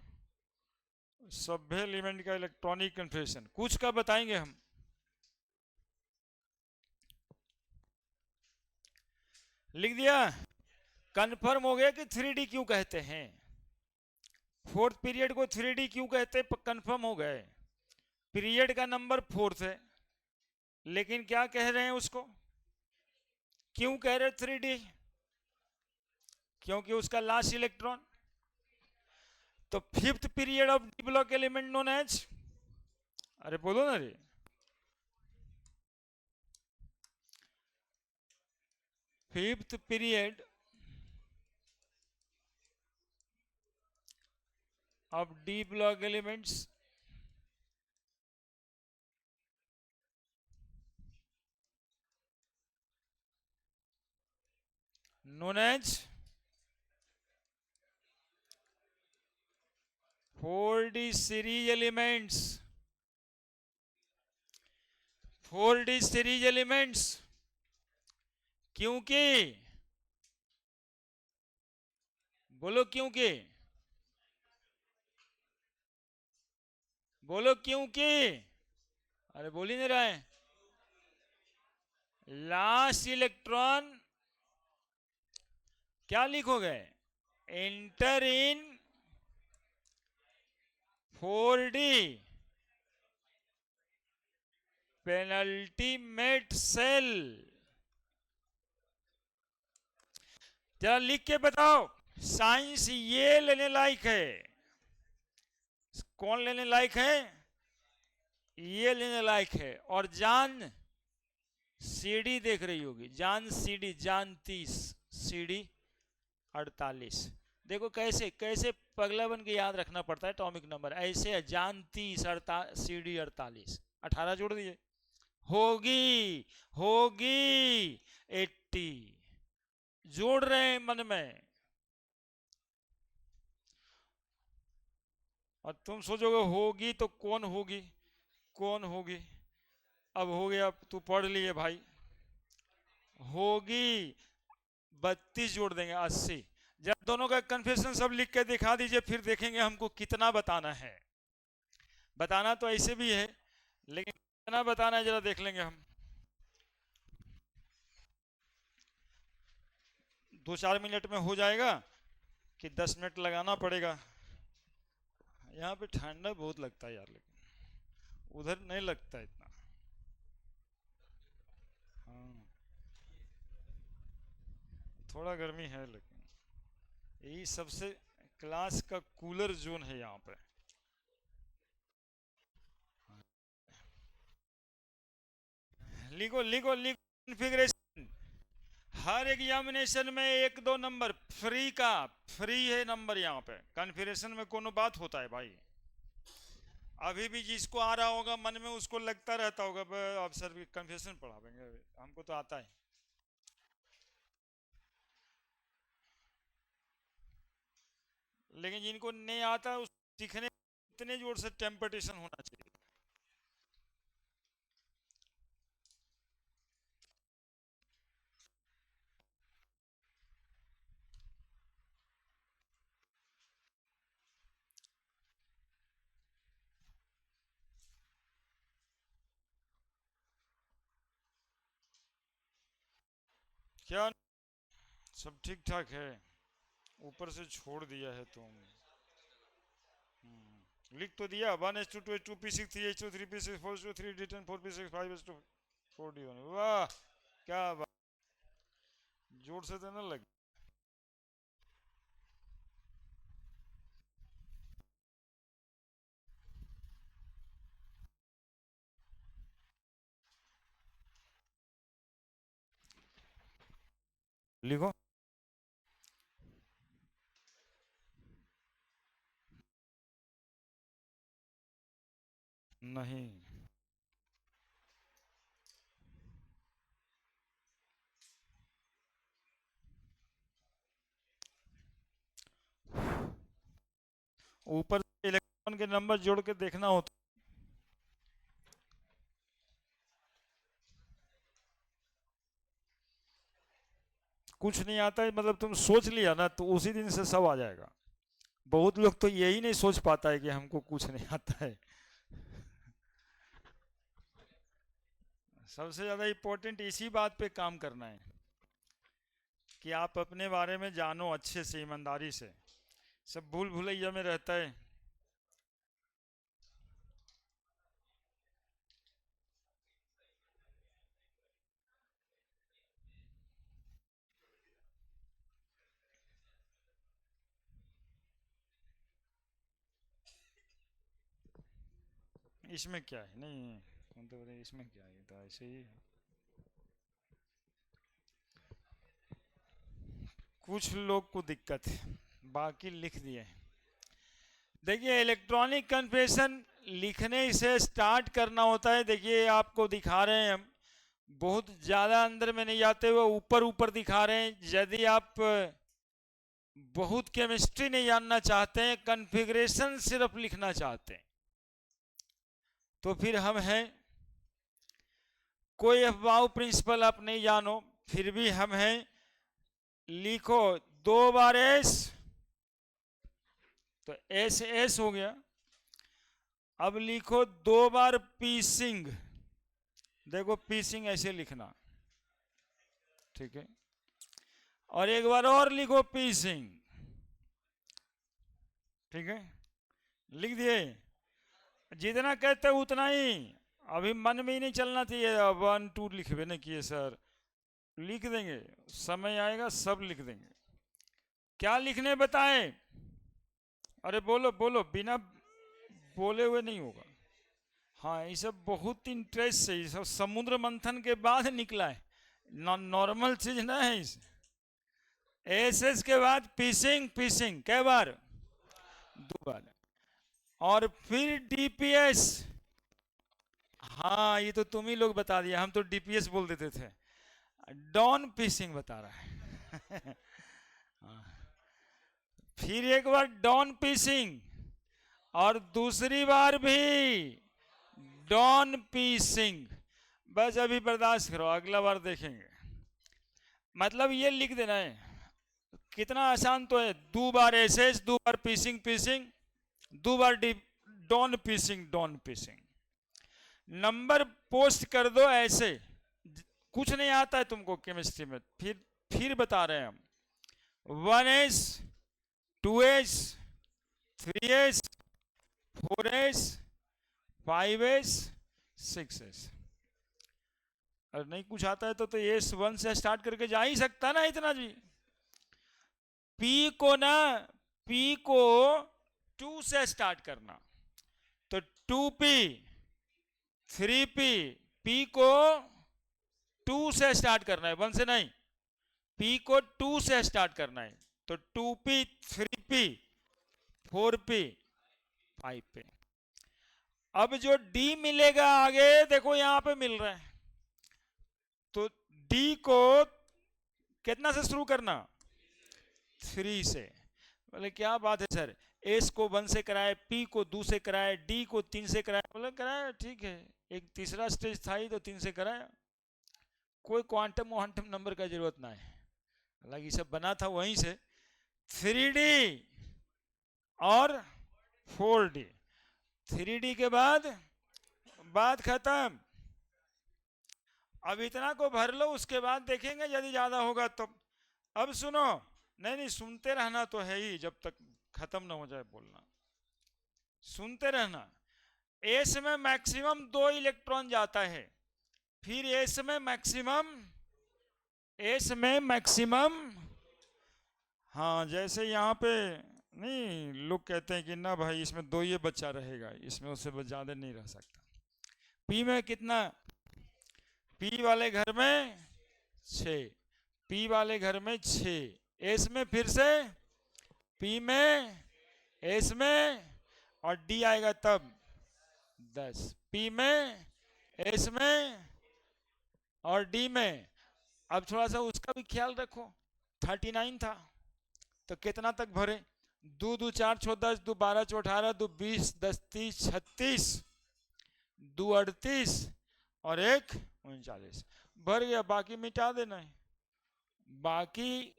[SPEAKER 1] सभ्य एलिमेंट का इलेक्ट्रॉनिक कन्फिग्रेशन कुछ का बताएंगे हम। लिख दिया। कंफर्म हो गया कि 3D क्यों कहते हैं, फोर्थ पीरियड को 3D क्यों कहते हैं, कंफर्म हो गए। पीरियड का नंबर फोर्थ है, लेकिन क्या कह रहे हैं उसको, क्यों कह रहे 3D, क्योंकि उसका लास्ट इलेक्ट्रॉन। तो fifth period of D block element known as, अरे बोलो ना रे, fifth period of D block elements known as 4D series elements, 4D series elements, क्योंकि, बोलो क्योंकि, बोलो क्योंकि, अरे बोल ही नहीं रहा है। लास्ट इलेक्ट्रॉन क्या लिखोगे, enter in 4D penultimate shell. जरा लिख के बताओ, साइंस ये लेने लायक है, कौन लेने लायक है, ये लेने लायक है। और जान सीडी देख रही होगी, जान सीडी, जान 30, सीडी 48। देखो कैसे कैसे पगला बन के याद रखना पड़ता है एटॉमिक नंबर, ऐसे है, जान 30 सीडी 48, 18 जोड़ दिए, होगी होगी 80, जोड़ रहे हैं मन में। और तुम सोचोगे होगी तो कौन होगी, कौन होगी, अब हो गया, तू पढ़ लिए भाई, होगी 32 जोड़ देंगे 80। जब दोनों का कन्फेशन सब लिख के दिखा दीजिए, फिर देखेंगे हमको कितना बताना है। बताना तो ऐसे भी है, लेकिन कितना बताना है जरा देख लेंगे हम। 2-4 मिनट में हो जाएगा कि 10 मिनट लगाना पड़ेगा। यहाँ पे ठंडा बहुत लगता है यार, लेकिन उधर नहीं लगता इतना। हाँ थोड़ा गर्मी है, लेकिन यही सबसे क्लास का कूलर जोन है यहाँ पे। लिखो लिखो लिखो, कॉन्फ़िगरेशन हर एग्जामिनेशन में 1-2 नंबर फ्री का, फ्री है नंबर यहाँ पे। कॉन्फ़िगरेशन में कोनो बात होता है भाई, अभी भी जिसको आ रहा होगा मन में उसको लगता रहता होगा आप सर कन्फेशन पढ़ाएंगे, हमको तो आता है। लेकिन जिनको नहीं आता उस सीखने इतने जोर से टेम्पटेशन होना चाहिए। क्या सब ठीक ठाक है, ऊपर से छोड़ दिया है तुम। लिख तो दिया 1:2 2p6 3h2 3p6 4h2 3d10 4p6 5h2 4d1। वाह क्या बात, जोर से देने लग। लिखो, नहीं ऊपर इलेक्ट्रॉन के नंबर जोड़ के देखना होता। कुछ नहीं आता है मतलब तुम सोच लिया ना तो उसी दिन से सब आ जाएगा। बहुत लोग तो यही नहीं सोच पाता है कि हमको कुछ नहीं आता है। सबसे ज्यादा इम्पोर्टेंट इसी बात पे काम करना है कि आप अपने बारे में जानो अच्छे से, ईमानदारी से। सब भूल भुलैया में रहता है। इसमें क्या है, नहीं मतलब इसमें क्या है, तो ऐसे ही है। कुछ लोग को दिक्कत है, बाकी लिख दिए। देखिए इलेक्ट्रॉनिक कन्फेशन लिखने से स्टार्ट करना होता है। देखिए आपको दिखा रहे हैं हम, बहुत ज़्यादा अंदर में नहीं जाते हुए ऊपर ऊपर दिखा रहे हैं। यदि आप बहुत केमिस्ट्री नहीं जानना चाहते हैं, कन्फिग्रेशन सिर्फ लिखना चाहते हैं, तो फिर हम हैं। कोई अफवाह प्रिंसिपल आप नहीं जानो, फिर भी हम हैं। लिखो 2 बार S, तो एस एस हो गया। अब लिखो 2 बार पीसिंग। देखो पीसिंग ऐसे लिखना, ठीक है। और एक बार और लिखो पीसिंग, ठीक है। लिख दिए, जितना कहते उतना ही। अभी मन में ही नहीं चलना चाहिए 1 2 लिखबे नहीं किए सर। लिख देंगे, समय आएगा सब लिख देंगे। क्या लिखने बताएं? अरे बोलो बोलो, बिना बोले हुए नहीं होगा। हाँ ये सब बहुत इंटरेस्ट से, ये सब समुद्र मंथन के बाद निकला है, नॉर्मल चीज ना है। इस एस के बाद पीसिंग, पीसिंग कै बार? 2 बार। और फिर डीपीएस। हाँ ये तो तुम ही लोग बता दिया, हम तो डीपीएस बोल देते थे। डॉन पीसिंग बता रहा है। हाँ। फिर एक बार डॉन पीसिंग, और दूसरी बार भी डॉन पीसिंग। बस अभी बर्दाश्त करो, अगला बार देखेंगे। मतलब ये लिख देना है, कितना आसान तो है। 2 बार एस, 2 बार पीसिंग पीसिंग, 2 बार डॉन पीसिंग डॉन पीसिंग। नंबर पोस्ट कर दो ऐसे। कुछ नहीं आता है तुमको केमिस्ट्री में, फिर बता रहे हैं हम। 1S, 2S, 3S, 4S, 5S, 6S। अगर नहीं कुछ आता है तो S1 से स्टार्ट करके जा ही सकता ना इतना जी। P को ना, P को 2 से स्टार्ट करना, तो 2P, 3P। P को 2 से स्टार्ट करना है, 1 से नहीं। P को 2 से स्टार्ट करना है, तो 2P, 3P, 4P, 5P। अब जो D मिलेगा आगे देखो यहां पे मिल रहा है, तो D को कितना से शुरू करना? 3 से। बोले क्या बात है सर, S को 1 से कराए, P को 2 से कराए, D को 3 से कराए। बोले कराया ठीक है, एक तीसरा स्टेज था ही तो 3 से कराया। कोई क्वांटम वांटम नंबर का जरूरत ना है, हालांकि सब बना था वहीं से। 3D और 4D। 3D के बाद बात खत्म। अब इतना को भर लो, उसके बाद देखेंगे यदि ज्यादा होगा तो। अब सुनो, नहीं नहीं सुनते रहना तो है ही, जब तक खत्म ना हो जाए बोलना, सुनते रहना। एस में मैक्सिमम 2 इलेक्ट्रॉन जाता है। फिर एस में मैक्सिमम, एस में मैक्सिमम, हाँ जैसे यहाँ पे नहीं लोग कहते हैं कि ना भाई इसमें 2 ही बच्चा रहेगा, इसमें उससे ज़्यादा नहीं रह सकता। पी में कितना? पी वाले घर में 6, पी वाले घर में 6। एस में फिर से, पी में, एस में, और डी आएगा तब 10। पी में, एस में, और डी में। अब थोड़ा सा उसका भी ख्याल रखो, 39 था तो कितना तक भरे? 2 2 4 6 10, 2 12 4 18, 2 20, 10 30 36, 2 38, और 1 39। भर गया, बाकी मिटा देना है। बाकी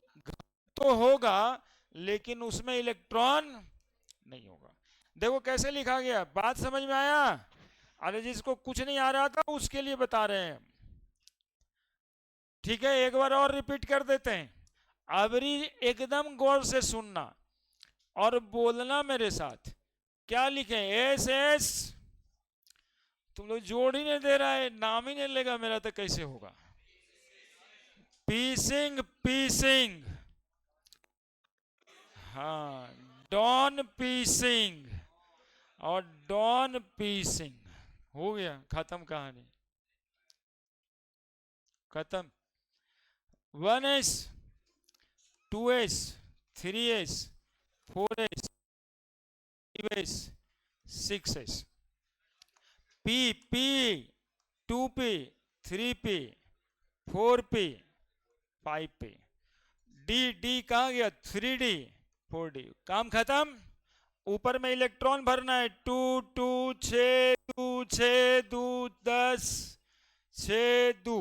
[SPEAKER 1] तो होगा लेकिन उसमें इलेक्ट्रॉन नहीं होगा। देखो कैसे लिखा गया, बात समझ में आया? अरे जिसको कुछ नहीं आ रहा था उसके लिए बता रहे हैं। ठीक है, एक बार और रिपीट कर देते हैं। अबरी एकदम गौर से सुनना और बोलना मेरे साथ। क्या लिखे? S S. तुम लोग जोड़ ही नहीं दे रहा है, नाम ही नहीं लेगा मेरा तो कैसे होगा? पीसिंग, पीसिंग। हाँ, डॉन पीसिंग और डॉन पीसिंग। हो गया, खत्म कहानी, खत्म। 1s 2s 3s 4s 5s 6s। P P 2p 3p 4p 5p। D D कहाँ गया? 3D 4D। काम खत्म। ऊपर में इलेक्ट्रॉन भरना है। 2 2 6 2 6 2 10 6 2।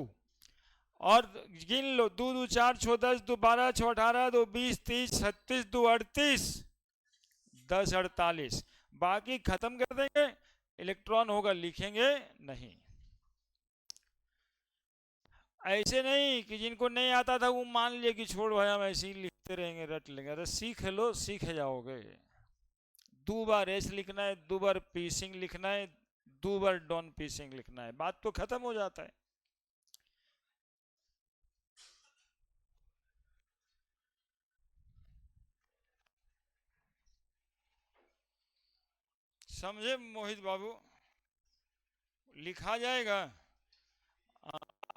[SPEAKER 1] और गिन लो, 2 2 4 6 10 2 12 6 18 2 20 30 36 2 38 10 48। बाकी खत्म कर देंगे। इलेक्ट्रॉन होगा, लिखेंगे नहीं। ऐसे नहीं कि जिनको नहीं आता था वो मान लिया कि छोड़ भाई हम ऐसे ही लिखते रहेंगे, रट लेंगे। अरे सीख लो, सीख जाओगे। 2 बार एस लिखना है, 2 बार पीसिंग लिखना है, 2 बार डॉन पीसिंग लिखना है, बात तो खत्म हो जाता है। समझे मोहित बाबू? लिखा जाएगा।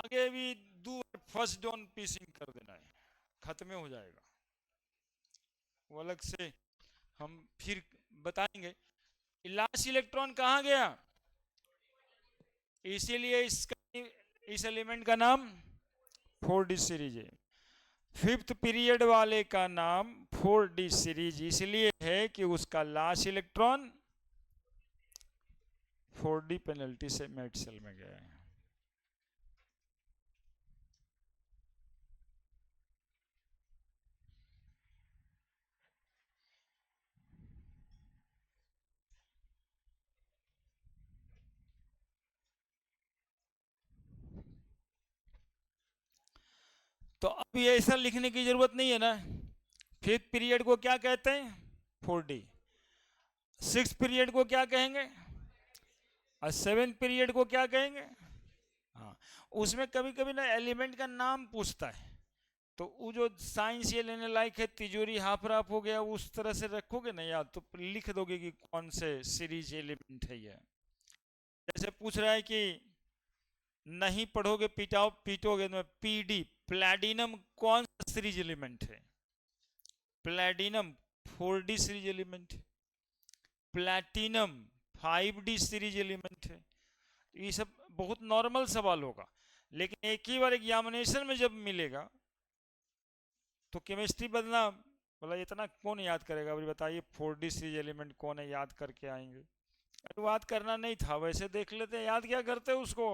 [SPEAKER 1] आगे भी 2 बार फर्स्ट डॉन पीसिंग कर देना है, खत्म हो जाएगा। वो अलग से हम फिर बताएंगे। लास्ट इलेक्ट्रॉन कहाँ गया? इसीलिए इसका, इस एलिमेंट का नाम 4D सीरीज है। फिफ्थ पीरियड वाले का नाम 4D सीरीज इसलिए है कि उसका लास्ट इलेक्ट्रॉन 4D पेनल्टी से मेट सेल में गया है। तो अब ये ऐसा लिखने की जरूरत नहीं है ना। फिफ्थ पीरियड को क्या कहते हैं? 4D। सिक्स पीरियड को क्या कहेंगे? और सेवेंथ पीरियड को क्या कहेंगे? हाँ, उसमें कभी कभी ना एलिमेंट का नाम पूछता है, तो वो जो साइंस ये लेने लायक है, तिजोरी हाफ राफ हो गया, उस तरह से रखोगे ना यार, तो लिख दोगे कि कौन से सीरीज एलिमेंट है ये। जैसे पूछ रहा है कि नहीं पढ़ोगे पीटाओ पीटोगे, तो पीडी प्लैटिनम कौन सा सीरीज एलिमेंट है? प्लैटिनम 4D सीरीज एलिमेंट है। प्लैटिनम 5D सीरीज एलिमेंट है। ये सब बहुत नॉर्मल सवाल होगा, लेकिन एक ही बार एग्जामिनेशन में जब मिलेगा तो केमिस्ट्री बदलना, बोला इतना कौन याद करेगा? अभी बताइए 4D सीरीज एलिमेंट कौन है, याद करके आएंगे? अरे याद करना नहीं था, वैसे देख लेते, याद क्या करते उसको।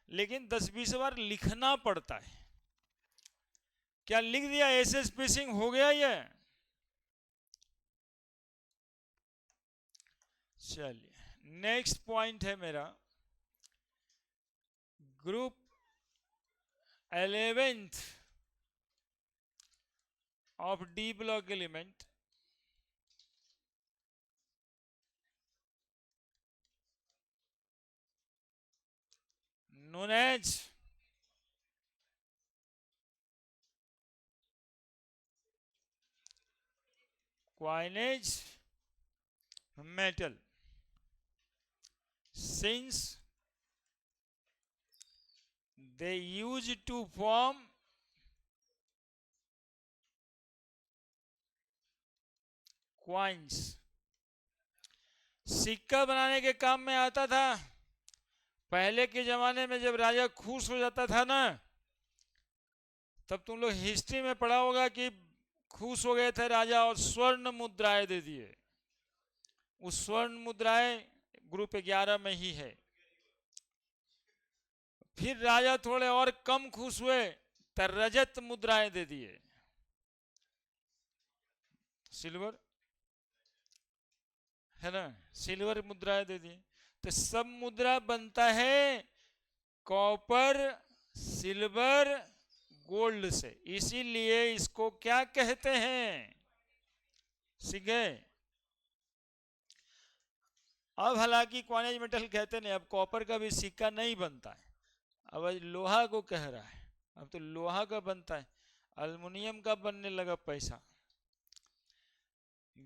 [SPEAKER 1] लेकिन 10-20 बार लिखना पड़ता है। क्या लिख दिया? ऐसे स्पेसिंग हो गया ये। चलिए नेक्स्ट पॉइंट है मेरा, group 11th of D block element known as coinage metal, since they used to form coins। सिक्का बनाने के काम में आता था। पहले के जमाने में जब राजा खुश हो जाता था ना, तब तुम लोग हिस्ट्री में पढ़ा होगा कि खुश हो गए थे राजा और स्वर्ण मुद्राएं दे दिए। उस स्वर्ण मुद्राएं ग्रुप 11 में ही है। फिर राजा थोड़े और कम खुश हुए तो रजत मुद्राएं दे दिए। सिल्वर है ना, सिल्वर मुद्रा दे दिए। तो सब मुद्रा बनता है कॉपर, सिल्वर, गोल्ड से, इसीलिए इसको क्या कहते हैं, सीख गए। अब हालांकि क्वार्ट्ज मेटल कहते नहीं, अब कॉपर का भी सिक्का नहीं बनता है, अब लोहा को कह रहा है, अब तो लोहा का बनता है, अल्युमिनियम का बनने लगा पैसा।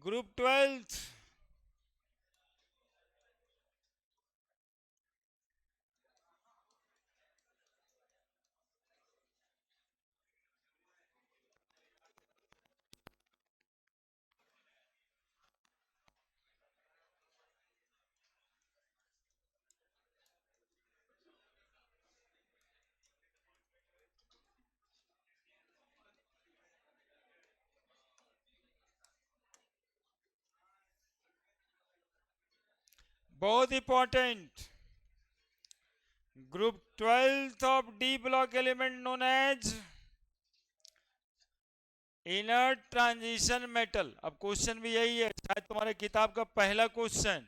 [SPEAKER 1] ग्रुप 12 बहुत important, group 12 of D block element known as inert transition metal. अब क्वेश्चन भी यही है, शायद तुम्हारे किताब का पहला क्वेश्चन,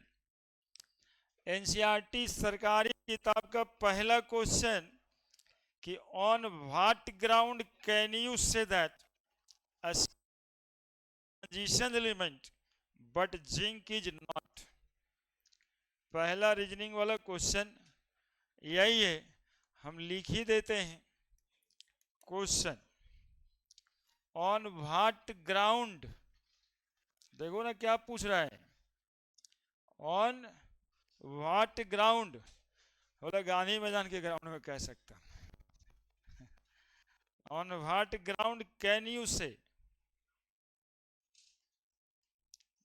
[SPEAKER 1] एनसीईआरटी सरकारी किताब का पहला क्वेश्चन, कि on what ground can you say that transition element but zinc is not. पहला रीजनिंग वाला क्वेश्चन यही है, हम लिख ही देते हैं क्वेश्चन, ऑन व्हाट ग्राउंड, देखो ना क्या पूछ रहा है, ऑन व्हाट ग्राउंड, बोला गांधी मैदान के ग्राउंड में कह सकता, on what ground can you से।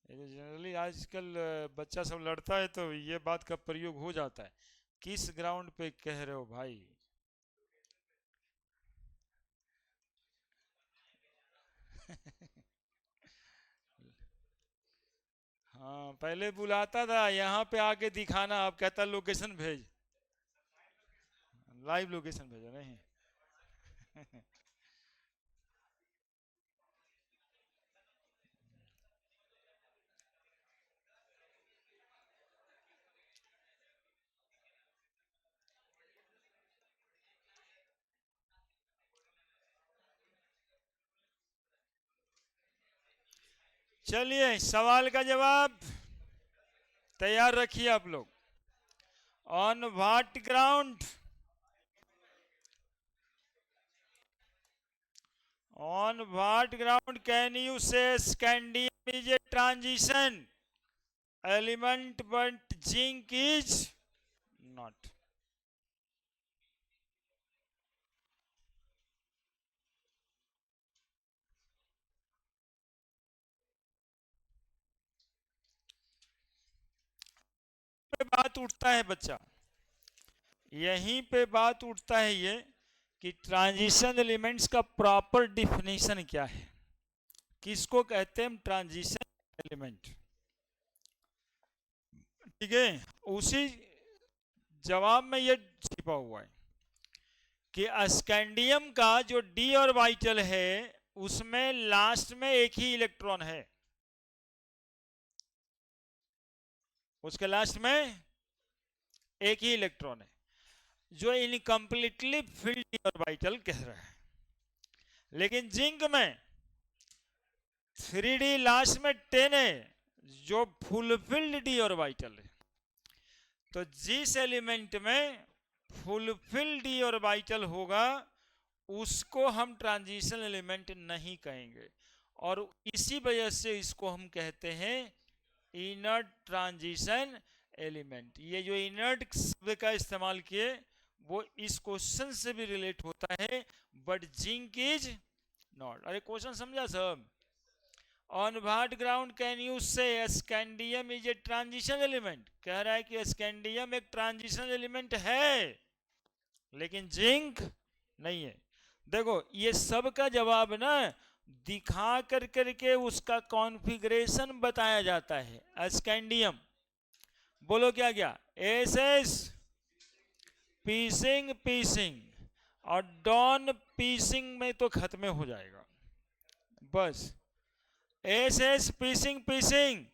[SPEAKER 1] जनरली आजकल बच्चा सब लड़ता है तो ये बात का प्रयोग हो जाता है, किस ग्राउंड पे कह रहे हो भाई। हाँ पहले बुलाता था यहाँ पे आके दिखाना, अब कहता लोकेशन भेज, लाइव लोकेशन भेजो नहीं। चलिए सवाल का जवाब तैयार रखिए आप लोग, on what ground, on what ground can you say scandium is a transition element but zinc is not। पे बात उठता है बच्चा, यहीं पे बात उठता है ये, कि ट्रांजिशन एलिमेंट्स का प्रॉपर डिफिनेशन क्या है, किसको कहते हैं ट्रांजिशन एलिमेंट। ठीक है, उसी जवाब में ये छिपा हुआ है कि स्कैंडियम का जो डी ऑर्बिटल है उसमें लास्ट में एक ही इलेक्ट्रॉन है, उसके लास्ट में एक ही इलेक्ट्रॉन है, जो इनकम्प्लीटली फिल्ड ऑर्बिटल कह रहा है। लेकिन जिंक में 3d लास्ट में 10 है, जो फुलफिल्ड डी ऑर्बिटल है। तो जिस एलिमेंट में फुलफिल्ड डी ऑर्बिटल होगा उसको हम ट्रांजिशन एलिमेंट नहीं कहेंगे, और इसी वजह से इसको हम कहते हैं इनर्ट ट्रांजिशन एलिमेंट। ये जो इनर्ट शब्द का इस्तेमाल किए वो इस क्वेश्चन से भी रिलेट होता है, बट जिंक इज नॉट। अरे क्वेश्चन समझा सब, on what ground can you say scandium is a transition element, कह रहा है कि स्कैंडियम एक ट्रांजिशन एलिमेंट है लेकिन जिंक नहीं है। देखो ये सब का जवाब ना दिखा कर करके उसका कॉन्फ़िगरेशन बताया जाता है। स्कैंडियम बोलो क्या क्या, एस एस पीसिंग पीसिंग, और डॉन पीसिंग में तो खत्म हो जाएगा बस। S S पीसिंग पीसिंग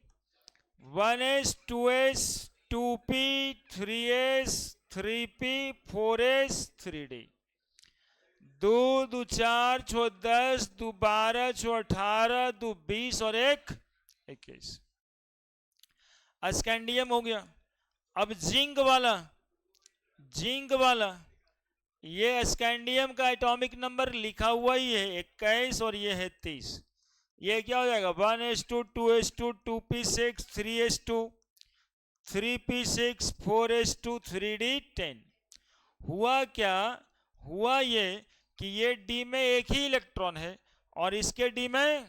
[SPEAKER 1] 1s 2s 2p 3s 3p 4s 3d। 2 2 4 6 10 2 12 6 18 2 20 और 1 21। स्कैंडियम हो गया। अब जिंक वाला ये स्कैंडियम का एटॉमिक नंबर लिखा हुआ ही है 21 और ये है 30। ये क्या हो जाएगा 1s2 2s2 2p6 3s2 3p6 4s2 3d10। हुआ क्या, हुआ ये कि ये डी में एक ही इलेक्ट्रॉन है और इसके डी में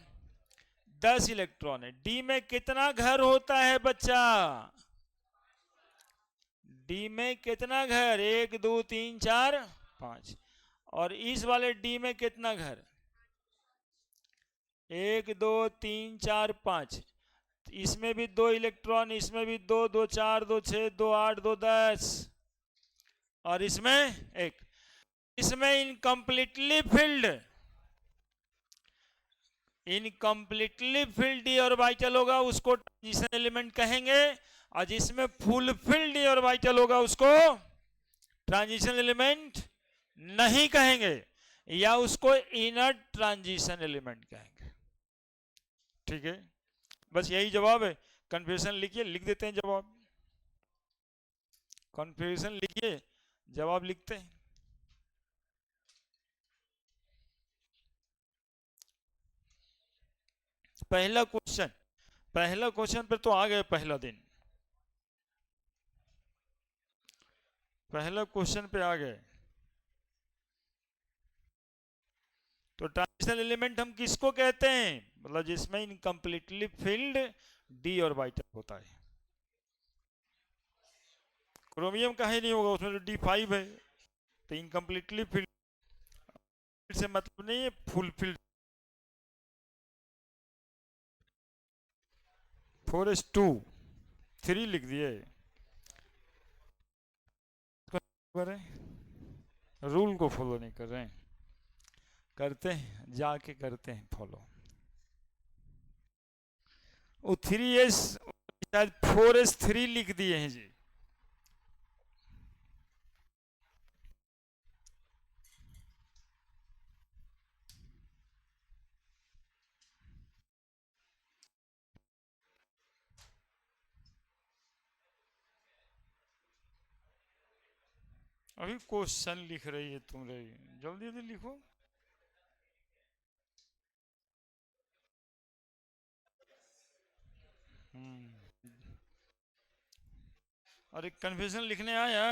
[SPEAKER 1] 10 इलेक्ट्रॉन है। डी में कितना घर होता है बच्चा? डी में कितना घर? 1 2 3 4 5। और इस वाले डी में कितना घर? 1 2 3 4 5। इसमें भी 2 इलेक्ट्रॉन, इसमें भी 2 2 4 2 6 2 8 2 10 और इसमें एक। इसमें इनकम्प्लीटली फिल्ड डी ऑर्बिटल होगा, उसको ट्रांजिशन एलिमेंट कहेंगे। और जिसमें फुलफिल्ड डी ऑर्बिटल होगा उसको ट्रांजिशन एलिमेंट नहीं कहेंगे, या उसको इनर ट्रांजिशन एलिमेंट कहेंगे। ठीक है, बस यही जवाब है। कन्फ्यूजन लिखिए, लिख देते हैं जवाब। कन्फ्यूजन लिखिए, जवाब लिखते हैं। पहला क्वेश्चन पर तो आ गए। पहला क्वेश्चन पे आ गए। तो ट्रांजिशन एलिमेंट हम किसको कहते हैं? मतलब जिसमें इनकम्प्लीटली फिल्ड डी ऑर्बिटल होता है। क्रोमियम का ही नहीं होगा, उसमें तो D5 है, तो इनकम्प्लीटली फिल्ड से मतलब नहीं है, फुल फिल्ड। 4s2 3 लिख दिए। रूल को फॉलो नहीं कर रहे हैं, करते हैं जाके करते हैं फॉलो। वो 3s शायद 4s3 लिख दिए हैं जी। अभी क्वेश्चन लिख रही है तुम रही, जल्दी जल्दी लिखो। और एक कन्फ्यूजन लिखने आया।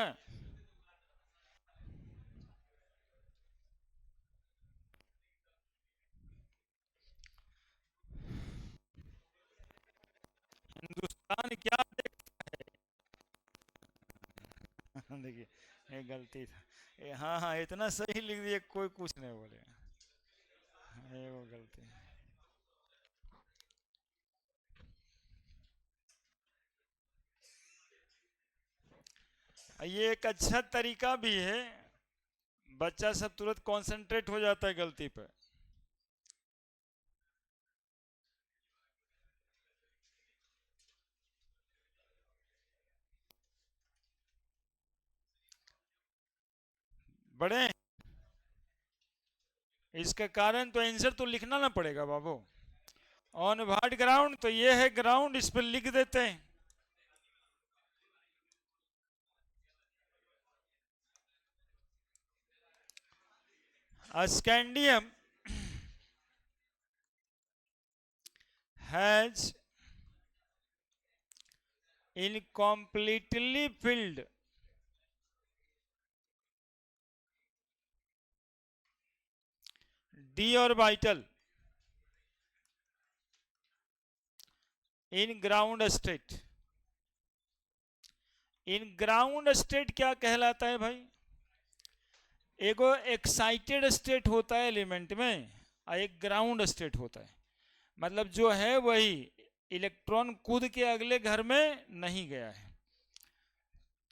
[SPEAKER 1] हिंदुस्तान क्या देखिए, ये गलती था। हाँ हाँ, इतना सही लिख दिया, कोई कुछ नहीं बोले। ये वो गलती। ये एक अच्छा तरीका भी है, बच्चा सब तुरंत कंसंट्रेट हो जाता है गलती पे। बड़े इसका कारण तो आंसर तो लिखना ना पड़ेगा बाबू। ऑन वाट ग्राउंड, तो ये है ग्राउंड, इस पर लिख देते हैं। Scandium has incompletely filled d orbital in ground state। In ground state क्या कहलाता है भाई? एगो एक्साइटेड स्टेट होता है एलिमेंट में और एक ग्राउंड स्टेट होता है। मतलब जो है वही, इलेक्ट्रॉन कूद के अगले घर में नहीं गया है।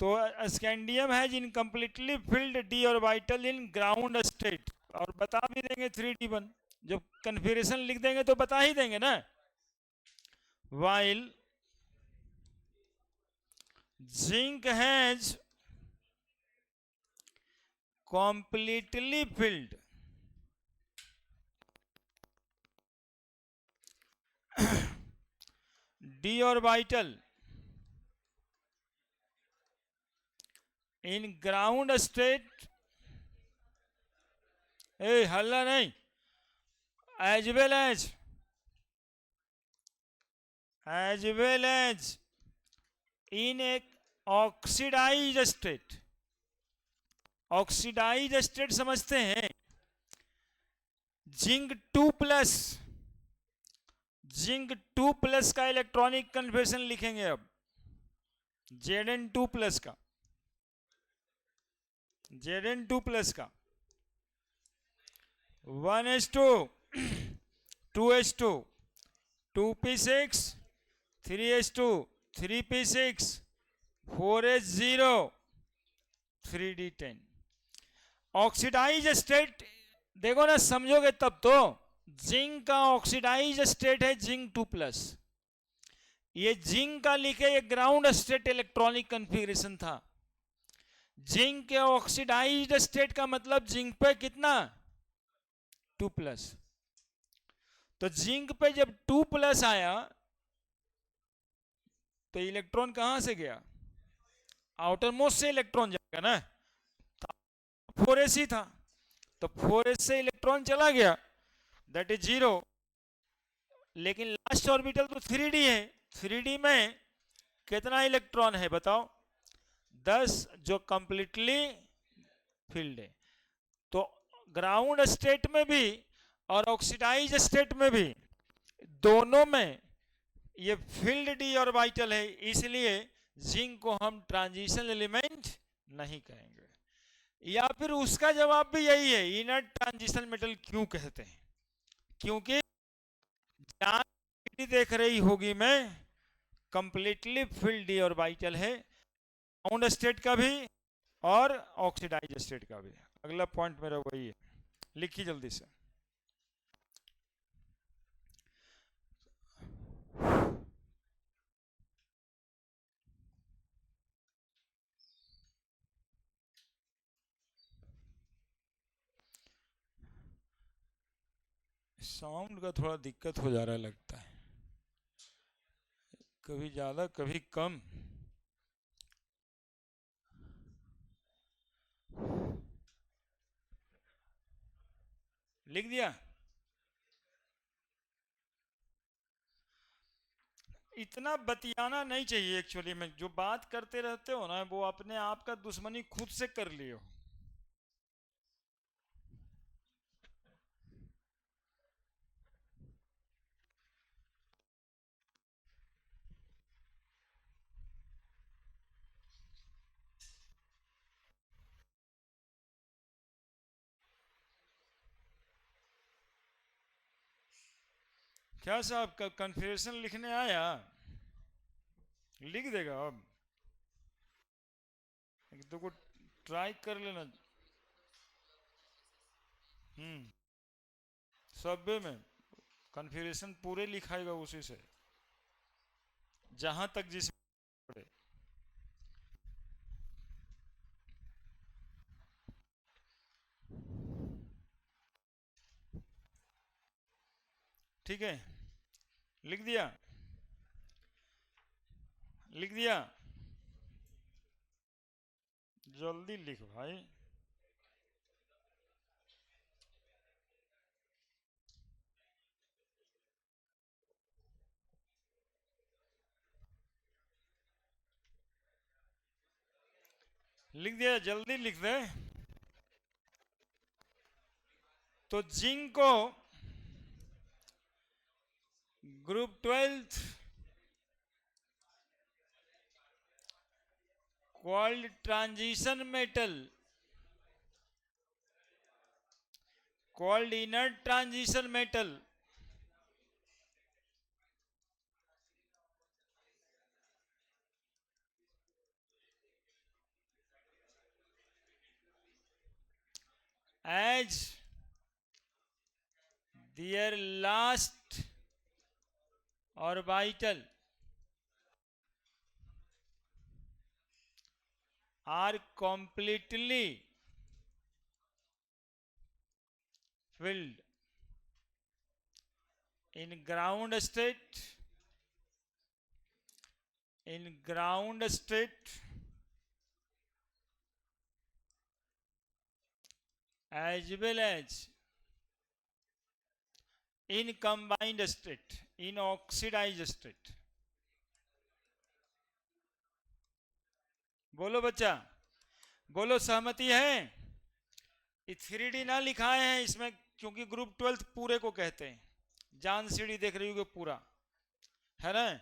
[SPEAKER 1] तो स्कैंडियम है incompletely field D orbital in ground state. और बता भी देंगे 3d1, जब कन्फिग्रेशन लिख देंगे तो बता ही देंगे ना। while zinc has completely filled d orbital in ground state, हल्ला नहीं, as well as in a oxidized state. Oxidize state समझते हैं, जिंक 2+, जिंक 2+ का इलेक्ट्रॉनिक कन्फर्मेशन लिखेंगे अब, Zn2+ का, Zn2+ का 1s2 2s2 2p6 3s2 3p6 4s0 3d10। Oxidise state देखो ना, समझोगे तब तो। जिंक का ऑक्सीडाइज स्टेट है जिंक 2+, ये जिंक का लिखे, ये ग्राउंड स्टेट इलेक्ट्रॉनिक कन्फिगरेशन था। जिंक के ऑक्सीडाइज्ड स्टेट का मतलब जिंक पे कितना 2+, तो जिंक पे जब 2+ आया तो इलेक्ट्रॉन कहां से गया, आउटर मोस्ट से इलेक्ट्रॉन जाएगा ना, 4s ही था, तो 4s से इलेक्ट्रॉन चला गया, दैट इज 0। लेकिन लास्ट ऑर्बिटल तो 3d है, 3d में कितना इलेक्ट्रॉन है बताओ, 10, जो कंप्लीटली फिल्ड है। तो ग्राउंड स्टेट में भी और ऑक्सीडाइज स्टेट में भी, दोनों में ये फील्ड डी ऑर्बिटल है, इसलिए जिंक को हम ट्रांजिशन एलिमेंट नहीं कहेंगे। या फिर उसका जवाब भी यही है, इनर्ट ट्रांजिशन मेटल क्यों कहते हैं, क्योंकि जान देख रही होगी मैं, कंप्लीटली फील्ड डी ऑर्बिटल है, ग्राउंड स्टेट का भी और ऑक्सीडाइज स्टेट का भी। अगला पॉइंट मेरा वही है, लिखिए जल्दी से। साउंड का थोड़ा दिक्कत हो जा रहा है लगता है, कभी ज्यादा कभी कम। लिख दिया, इतना बतियाना नहीं चाहिए एक्चुअली में, जो बात करते रहते हो ना वो अपने आप का दुश्मनी खुद से कर लियो। क्या साहब का कन्फिग्रेशन लिखने आया, लिख देगा अब, तो को ट्राई कर लेना। सबवे में कन्फिग्रेशन पूरे लिखाएगा उसी से, जहां तक जिस पड़े। ठीक है, लिख दिया, लिख दिया, जल्दी लिख भाई। लिख दिया, जल्दी लिख दे। तो जिंक को group 12 called transition metal, called inert transition metal, as their last orbital are completely filled in ground state as well as in combined state, in oxidized state. बोलो बच्चा, बोलो सहमति है? 3D ना लिखाए हैं इसमें क्योंकि ग्रुप 12 पूरे को कहते हैं। जान सीढ़ी देख रही होगी पूरा, है ना?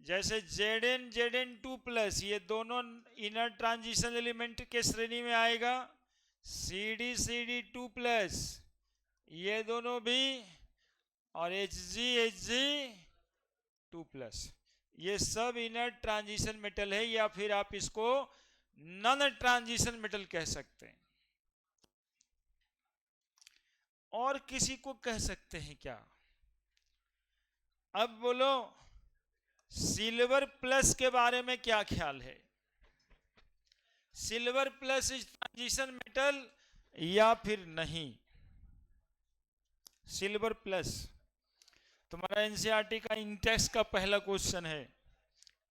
[SPEAKER 1] जैसे Zn2+ ये दोनों इनर ट्रांजिशन एलिमेंट के श्रेणी में आएगा। CD2+ ये दोनों भी, और Hg2+ ये सब इनर ट्रांजिशन मेटल है, या फिर आप इसको नॉन ट्रांजिशन मेटल कह सकते हैं। और किसी को कह सकते हैं क्या? अब बोलो सिल्वर प्लस के बारे में क्या ख्याल है? Silver plus is transition metal या फिर नहीं? सिल्वर प्लस तुम्हारा एनसीईआरटी का इंटेक्स का पहला क्वेश्चन है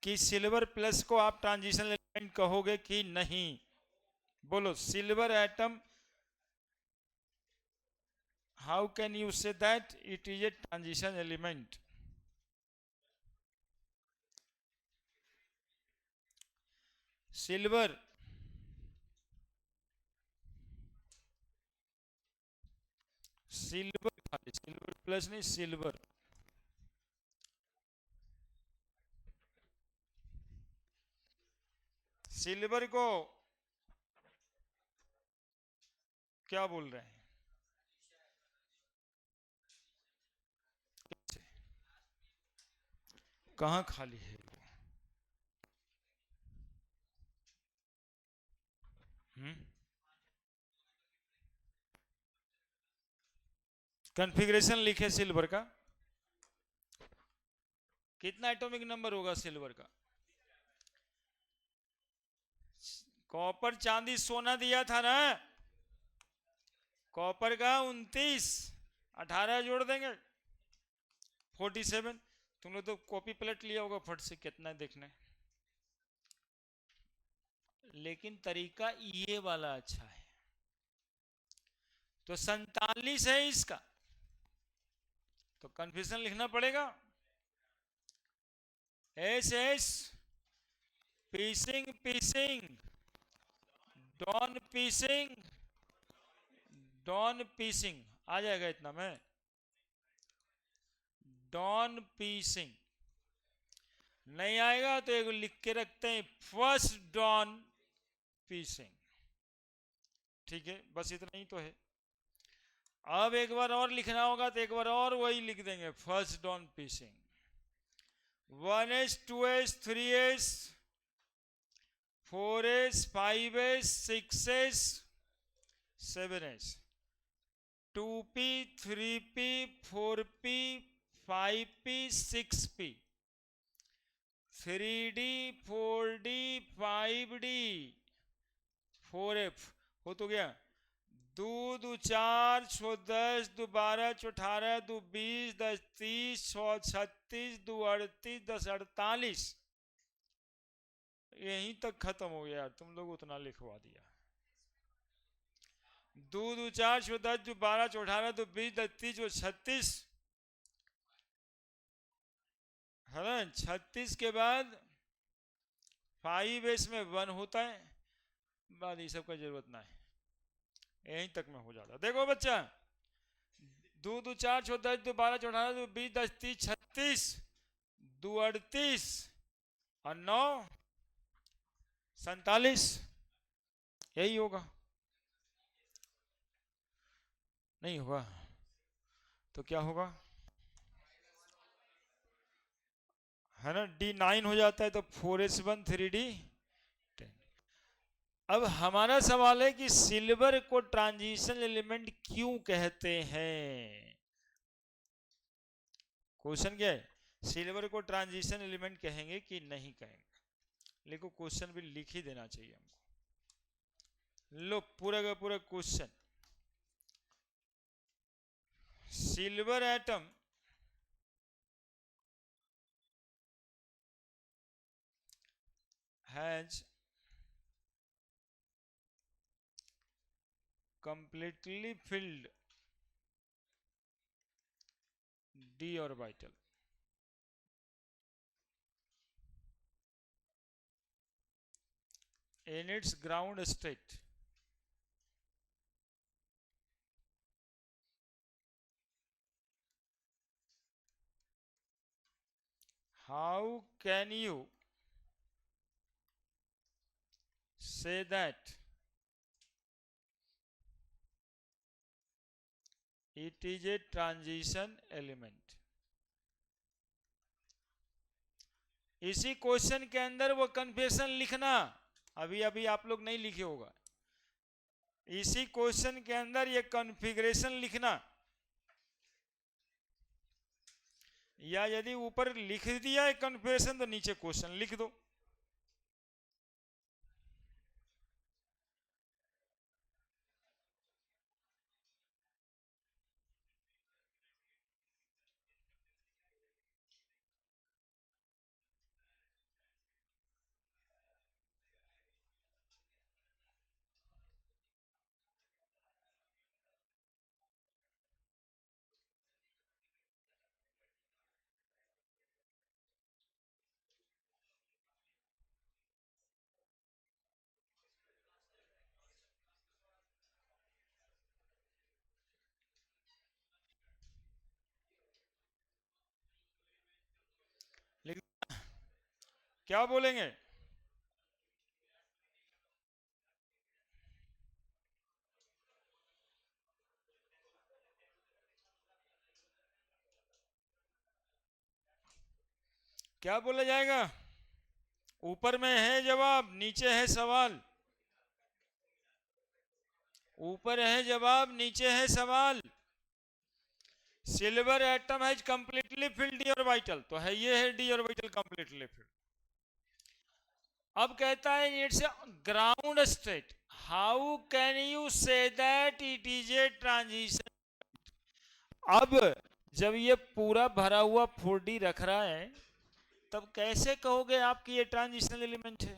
[SPEAKER 1] कि सिल्वर प्लस को आप ट्रांजिशन एलिमेंट कहोगे कि नहीं? बोलो silver atom, how can you say that it is a transition element? Silver खाली सिल्वर प्लस नहीं, सिल्वर सिल्वर को क्या बोल रहे हैं? कहां खाली है? कॉन्फ़िगरेशन लिखे सिल्वर का, कितना एटॉमिक नंबर होगा सिल्वर का? कॉपर चांदी सोना दिया था ना, कॉपर का 29, 18 जोड़ देंगे 47। तुम लोग तो कॉपी प्लेट लिया होगा फट से, कितना देखना है। लेकिन तरीका ये वाला अच्छा है, तो 47 है इसका, तो कन्फ्यूजन लिखना पड़ेगा। एस पीसिंग डॉन पीसिंग आ जाएगा इतना में। डॉन पीसिंग नहीं आएगा तो एक लिख के रखते हैं, फर्स्ट डॉन पीसिंग। ठीक है, बस इतना ही तो है। अब एक बार और लिखना होगा तो एक बार और वही लिख देंगे, first don पीसिंग। 1s 2s 3s 4s 5s 6s 7s 2p 3p 4p 5p 6p 3d 4d 5d 4f हो तो गया। 2 2 4 6 10 2 12 18 2 20 10 30 6 36 2 38 10 48। यहीं तक खत्म हो गया, तुम लोग उतना लिखवा दिया। 2 2 4 6 10 2 12 18 2 20 10 30 36 है ना। 36 के बाद 5s में 1 होता है, बाद ये सब का जरूरत ना है, यहीं तक में हो जाता। देखो बच्चा, 2 2 4 6 10 2 12 18 2 20 10 30 36 2 38 और 9 47, यही होगा। नहीं होगा तो क्या होगा, है ना, D9 हो जाता है तो 4s1 3d 10। अब हमारा सवाल है कि सिल्वर को ट्रांजिशन एलिमेंट क्यों कहते हैं? क्वेश्चन क्या है, सिल्वर को ट्रांजिशन एलिमेंट कहेंगे कि नहीं कहेंगे? लेकिन क्वेश्चन भी लिख ही देना चाहिए हमको। लो पूरा का पूरा question. Silver atom has completely filled d orbital in its ground state. How can you say that it is a transition element? इसी क्वेश्चन के अंदर वो कन्फेशन लिखना, अभी अभी आप लोग नहीं लिखे होगा। इसी क्वेश्चन के अंदर ये कॉन्फ़िगरेशन लिखना, या यदि ऊपर लिख दिया है कन्फेशन तो नीचे क्वेश्चन लिख दो। लिख, क्या बोलेंगे? क्या बोला जाएगा? ऊपर में है जवाब, नीचे है सवाल। ऊपर है जवाब, नीचे है सवाल। Silver atom has completely filled D orbital, तो है ये है डी ऑर्बिटल कंप्लीटली फिल्ड। अब कहता है it's ground state. How can you say that it is a transition? अब जब ये पूरा भरा हुआ 4D रख रहा है, तब कैसे कहोगे आप कि ये ट्रांजिशनल एलिमेंट है?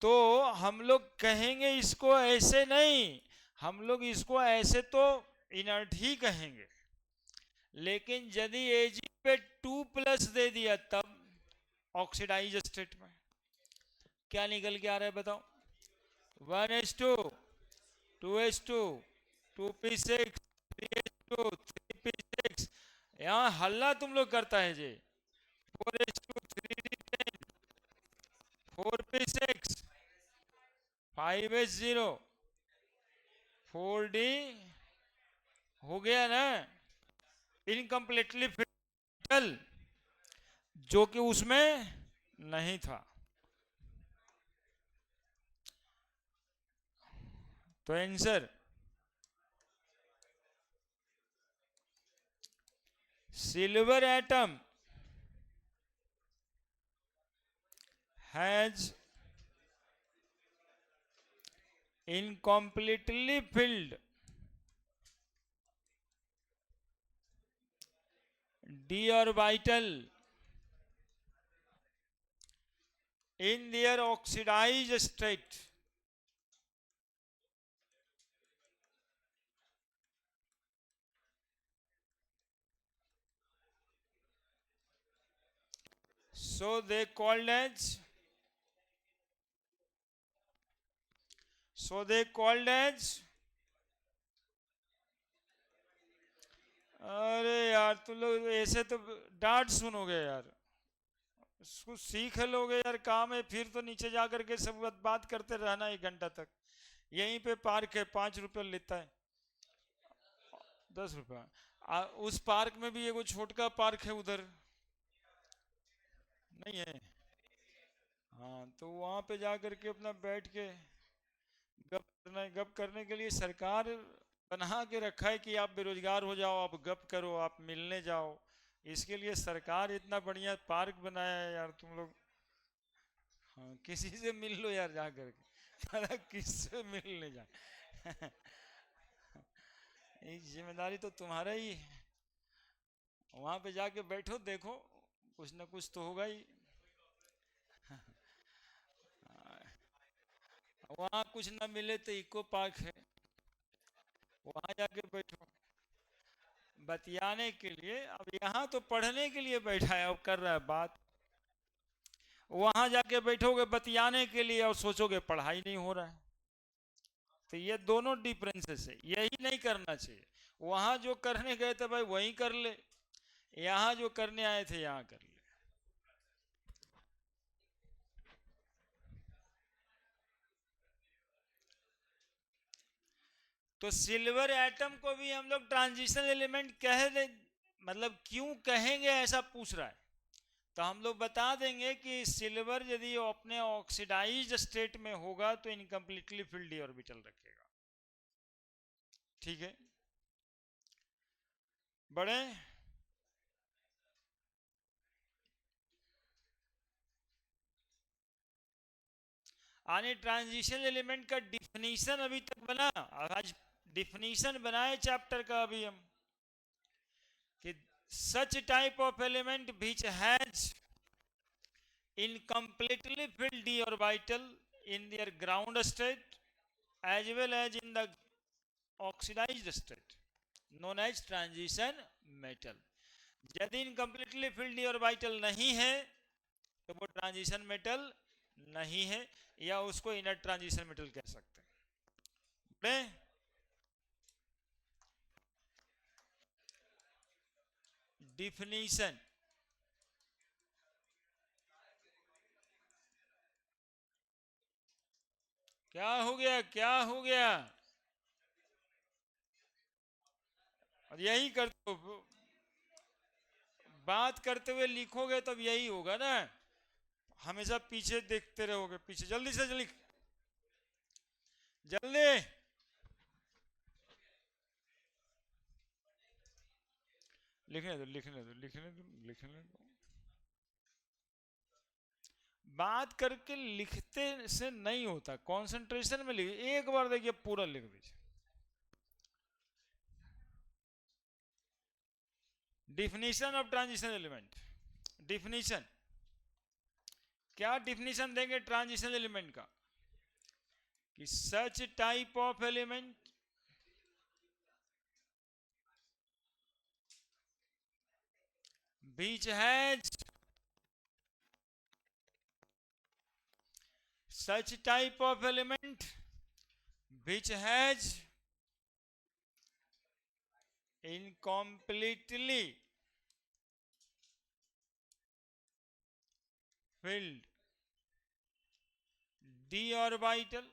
[SPEAKER 1] तो हम लोग कहेंगे इसको ऐसे नहीं, हम लोग इसको ऐसे तो इनर्ट ही कहेंगे, लेकिन यदि Ag पे 2+ दे दिया तब ऑक्सीडाइज स्टेट में क्या निकल के आ रहा है बताओ? 1s2 2s2 2p6 3s2 3p6। यहाँ हल्ला तुम लोग करता है जी। 4s2 3d10 4p6 5s0 4d हो गया ना, इनकम्प्लीटली फिटल, जो कि उसमें नहीं था। तो answer silver atom has incompletely filled d orbital in their oxidized state. So they called as अरे यार तुम लोग ऐसे तो डांट सुनोगे यार, उसको सीख लोगे यार। काम है फिर तो नीचे जा करके सब बात करते रहना 1 घंटा तक। यहीं पे पार्क है, 5 रुपये लेता है, 10 रुपया। उस पार्क में भी एगो छोटका पार्क है उधर, नहीं है? हाँ, तो वहाँ पे जा करके अपना बैठ के गप करने के लिए सरकार बना के रखा है कि आप बेरोजगार हो जाओ, आप गप करो, आप मिलने जाओ। इसके लिए सरकार इतना बढ़िया पार्क बनाया है यार, तुम लोग हाँ किसी से मिल लो यार जा करके। अरे किससे मिलने जाए। ये जिम्मेदारी तो तुम्हारा ही है। वहां पे जाके बैठो, देखो कुछ ना कुछ तो होगा ही। वहां कुछ ना मिले तो इको पार्क है, वहां जाके बैठो बतियाने के लिए। अब यहाँ तो पढ़ने के लिए बैठा है, अब कर रहा है बात। वहां जाके बैठोगे बतियाने के लिए और सोचोगे पढ़ाई नहीं हो रहा है। तो ये दोनों डिफरेंसेस है, यही नहीं करना चाहिए। वहां जो करने गए थे भाई वहीं कर ले, यहाँ जो करने आए थे यहाँ कर ले। तो सिल्वर एटम को भी हम लोग ट्रांजिशन एलिमेंट कह दे, मतलब क्यों कहेंगे ऐसा पूछ रहा है। तो हम लोग बता देंगे कि सिल्वर यदि अपने ऑक्सीडाइज्ड स्टेट में होगा तो इनकम्प्लीटली फिल्ड ऑर्बिटल रखेगा। ठीक है, बड़े आने ट्रांजिशन एलिमेंट का डिफिनीशन अभी तक बना। आज डिफिनीशन बनाए चैप्टर का अभी हम, कि such type of element which has incompletely filled d orbital in their ground state as well as in the oxidized state known as transition metal। यदि इनकम्प्लीटली फिल्ड डी ऑर्बिटल नहीं है तो वो ट्रांजिशन मेटल नहीं है, या उसको inner transition metal कह सकते हैं। डिफिनीशन क्या हो गया, क्या हो गया। और यही करते हो, बात करते हुए लिखोगे तब यही होगा ना। हमेशा पीछे देखते रहोगे, पीछे जल्दी से जल्दी जल्दी लिखने दो लिखने दो लिखने दो लिखने दो। बात करके लिखते से नहीं होता, कंसंट्रेशन में लिख, एक बार देखिए पूरा लिख दीजिए। Definition of transition element. Definition क्या डिफिनीशन देंगे ट्रांजिशन एलिमेंट का, कि such type of element which has such type of element which has incompletely filled d orbital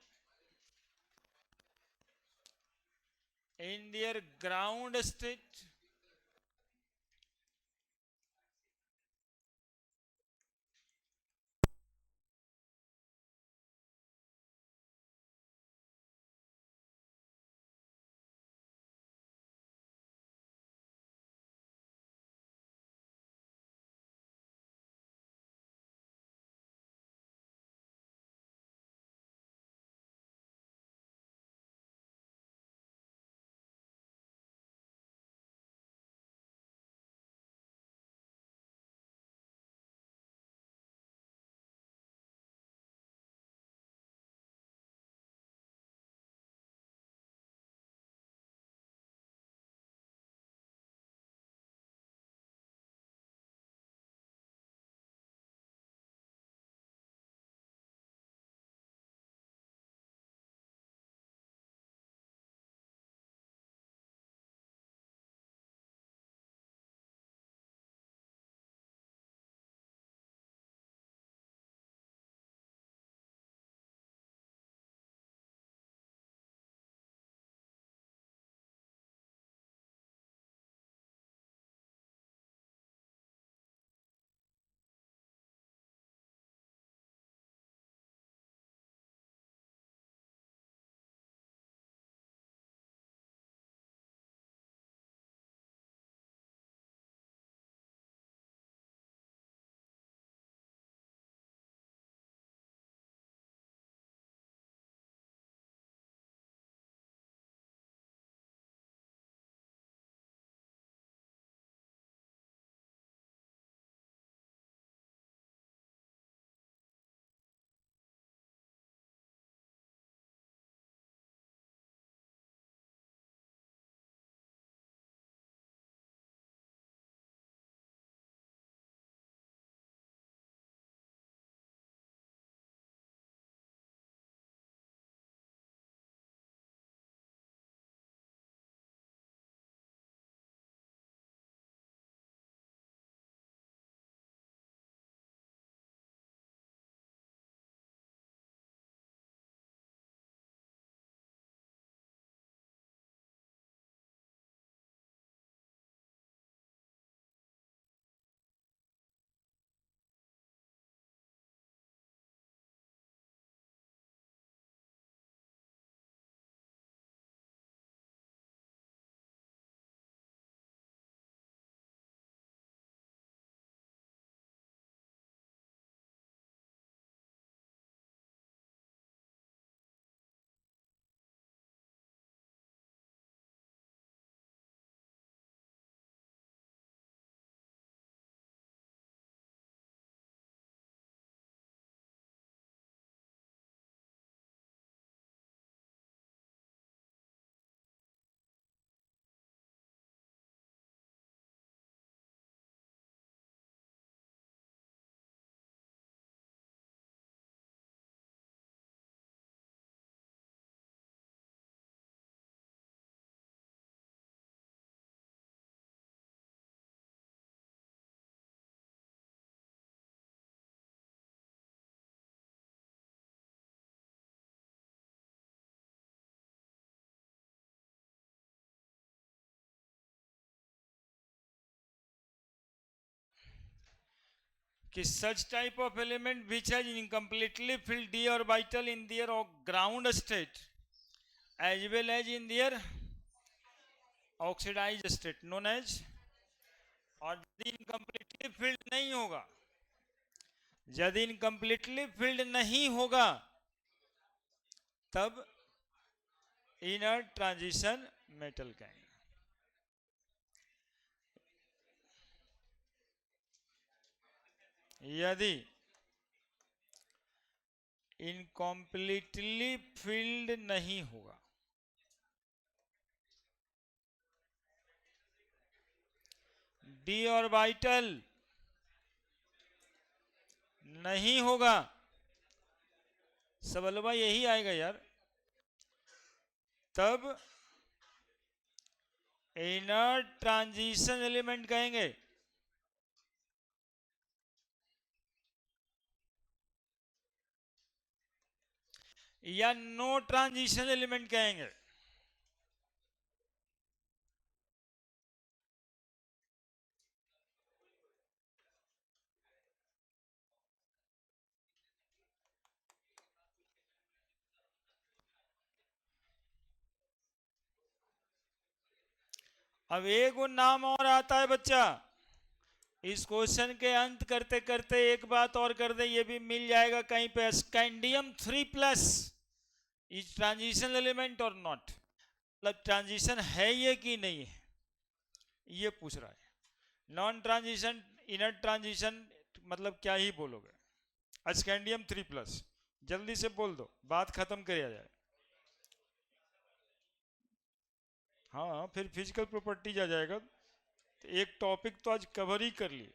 [SPEAKER 1] in their ground state कि such type of element which has incompletely filled d orbital in their ground state as well as in their oxidized state known as, और यदि incompletely field नहीं होगा, यदि incompletely field नहीं होगा तब inner transition metal कहेंगे। यदि इनकम्प्लीटली फिल्ड नहीं होगा, डी ऑर्बिटल नहीं होगा, सवाल यही आएगा यार, तब इनर ट्रांजिशन एलिमेंट कहेंगे। या नो ट्रांजिशन एलिमेंट कहेंगे। अब एक नाम और आता है बच्चा, इस क्वेश्चन के अंत करते करते एक बात और कर दे, ये भी मिल जाएगा कहीं पे, स्कैंडियम 3+ इज ट्रांजिशन एलिमेंट और नॉट, मतलब ट्रांजिशन है ये कि नहीं है, ये पूछ रहा है। नॉन ट्रांजिशन इनर ट्रांजिशन मतलब क्या ही बोलोगे, स्कैंडियम 3+, जल्दी से बोल दो, बात खत्म किया जाए। हाँ फिर फिजिकल प्रॉपर्टीज आ जाएगा, तो एक टॉपिक तो आज कवर ही कर लिए।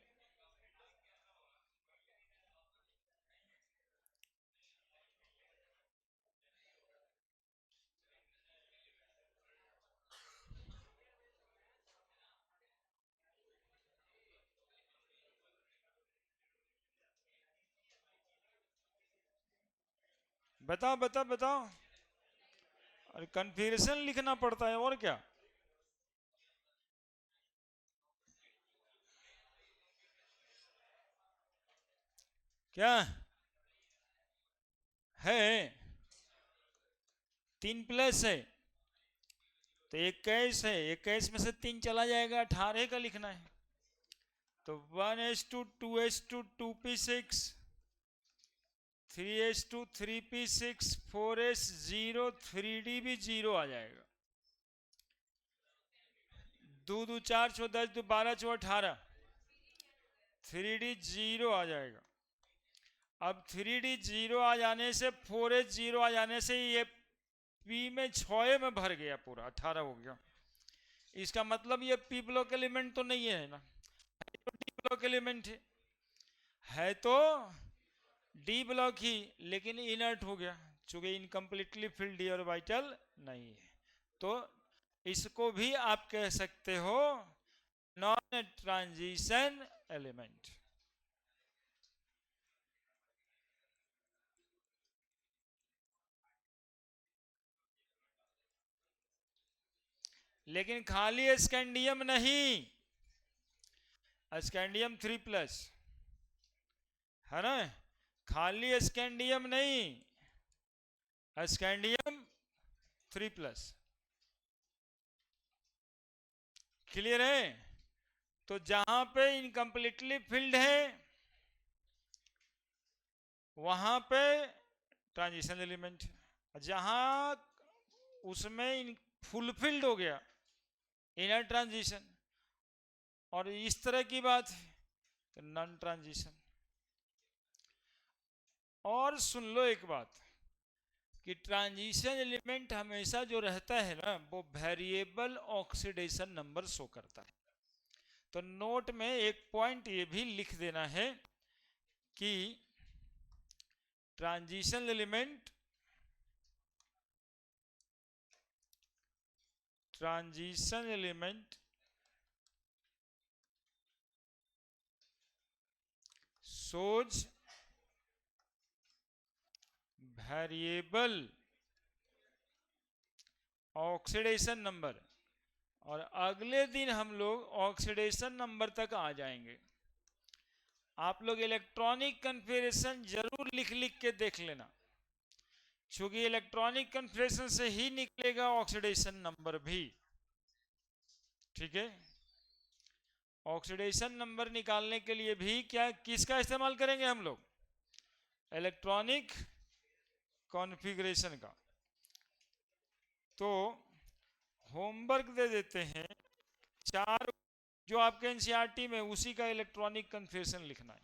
[SPEAKER 1] बताओ बताओ बताओ, और कन्फिग्रेशन लिखना पड़ता है और क्या। क्या है 3+ है तो 21 है, 21 में से 3 चला जाएगा, 18 का लिखना है। तो 1s2 2s2 2p6 3s2 3p6 4s 0 3d भी 0 आ जाएगा। 2 2 4 6 10 2 12 4 18 3d 0 आ जाएगा। अब 3d 0 आ जाने से 4s 0 आ जाने से ये p में 6 में भर गया, पूरा 18 हो गया। इसका मतलब ये p ब्लॉक एलिमेंट तो नहीं है ना, डी ब्लॉक एलिमेंट है तो डी ब्लॉक ही, लेकिन इनर्ट हो गया चूंकि इनकम्प्लीटली फिल्ड डी ऑर्बिटल नहीं है, तो इसको भी आप कह सकते हो नॉन ट्रांजिशन एलिमेंट। लेकिन खाली स्कैंडियम नहीं, स्कैंडियम 3+ है ना, खाली स्कैंडियम नहीं, स्कैंडियम 3+। क्लियर है। तो जहां पे इनकम्प्लीटली फिल्ड है वहां पे ट्रांजिशन एलिमेंट, जहां उसमें फुलफिल्ड हो गया इनर ट्रांजिशन, और इस तरह की बात है नॉन ट्रांजिशन। और सुन लो एक बात कि ट्रांजिशन एलिमेंट हमेशा जो रहता है ना वो वेरिएबल ऑक्सीडेशन नंबर शो करता है। तो नोट में एक पॉइंट ये भी लिख देना है कि transition element shows variable oxidation number, और अगले दिन हम लोग ऑक्सीडेशन नंबर तक आ जाएंगे। आप लोग इलेक्ट्रॉनिक कन्फिग्रेशन जरूर लिख लिख के देख लेना, क्योंकि इलेक्ट्रॉनिक कन्फिग्रेशन से ही निकलेगा ऑक्सीडेशन नंबर भी। ठीक है, ऑक्सीडेशन नंबर निकालने के लिए भी क्या किसका इस्तेमाल करेंगे हम लोग? इलेक्ट्रॉनिक कॉन्फ़िगरेशन का। तो होमवर्क दे देते हैं, 4 जो आपके एनसीईआरटी में उसी का इलेक्ट्रॉनिक कन्फिग्रेशन लिखना है।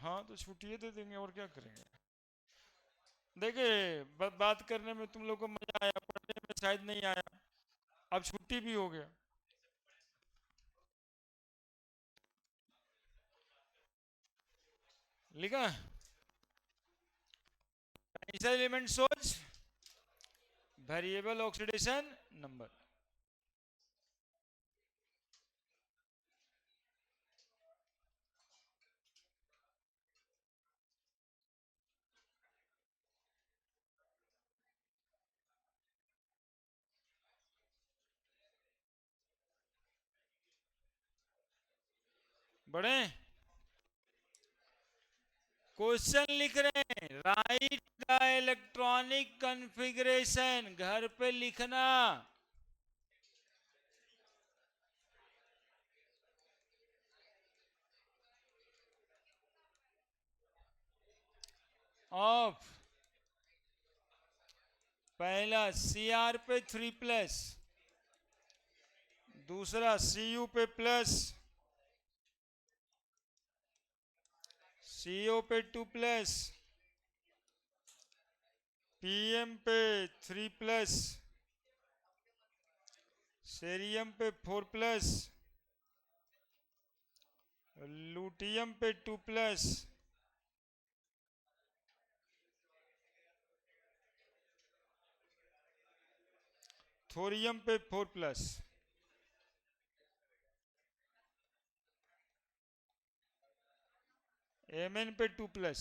[SPEAKER 1] हाँ तो छुट्टियाँ दे देंगे और क्या करेंगे। देखिए बात करने में तुम लोग को मजा आया, पढ़ने में शायद नहीं आया, अब छुट्टी भी हो गया। लिखा ऐसा एलिमेंट सोच वेरिएबल ऑक्सीडेशन नंबर। बढ़े, क्वेश्चन लिख रहे हैं, राइट द इलेक्ट्रॉनिक कॉन्फ़िगरेशन, घर पे लिखना। ऑफ पहला Cr पे 3+, दूसरा Cu पे प्लस, CO पे 2+, Pm पे 3+, सेरियम पे 4+, लूटियम पे 2+, थोरियम पे 4+, Mn पे 2+।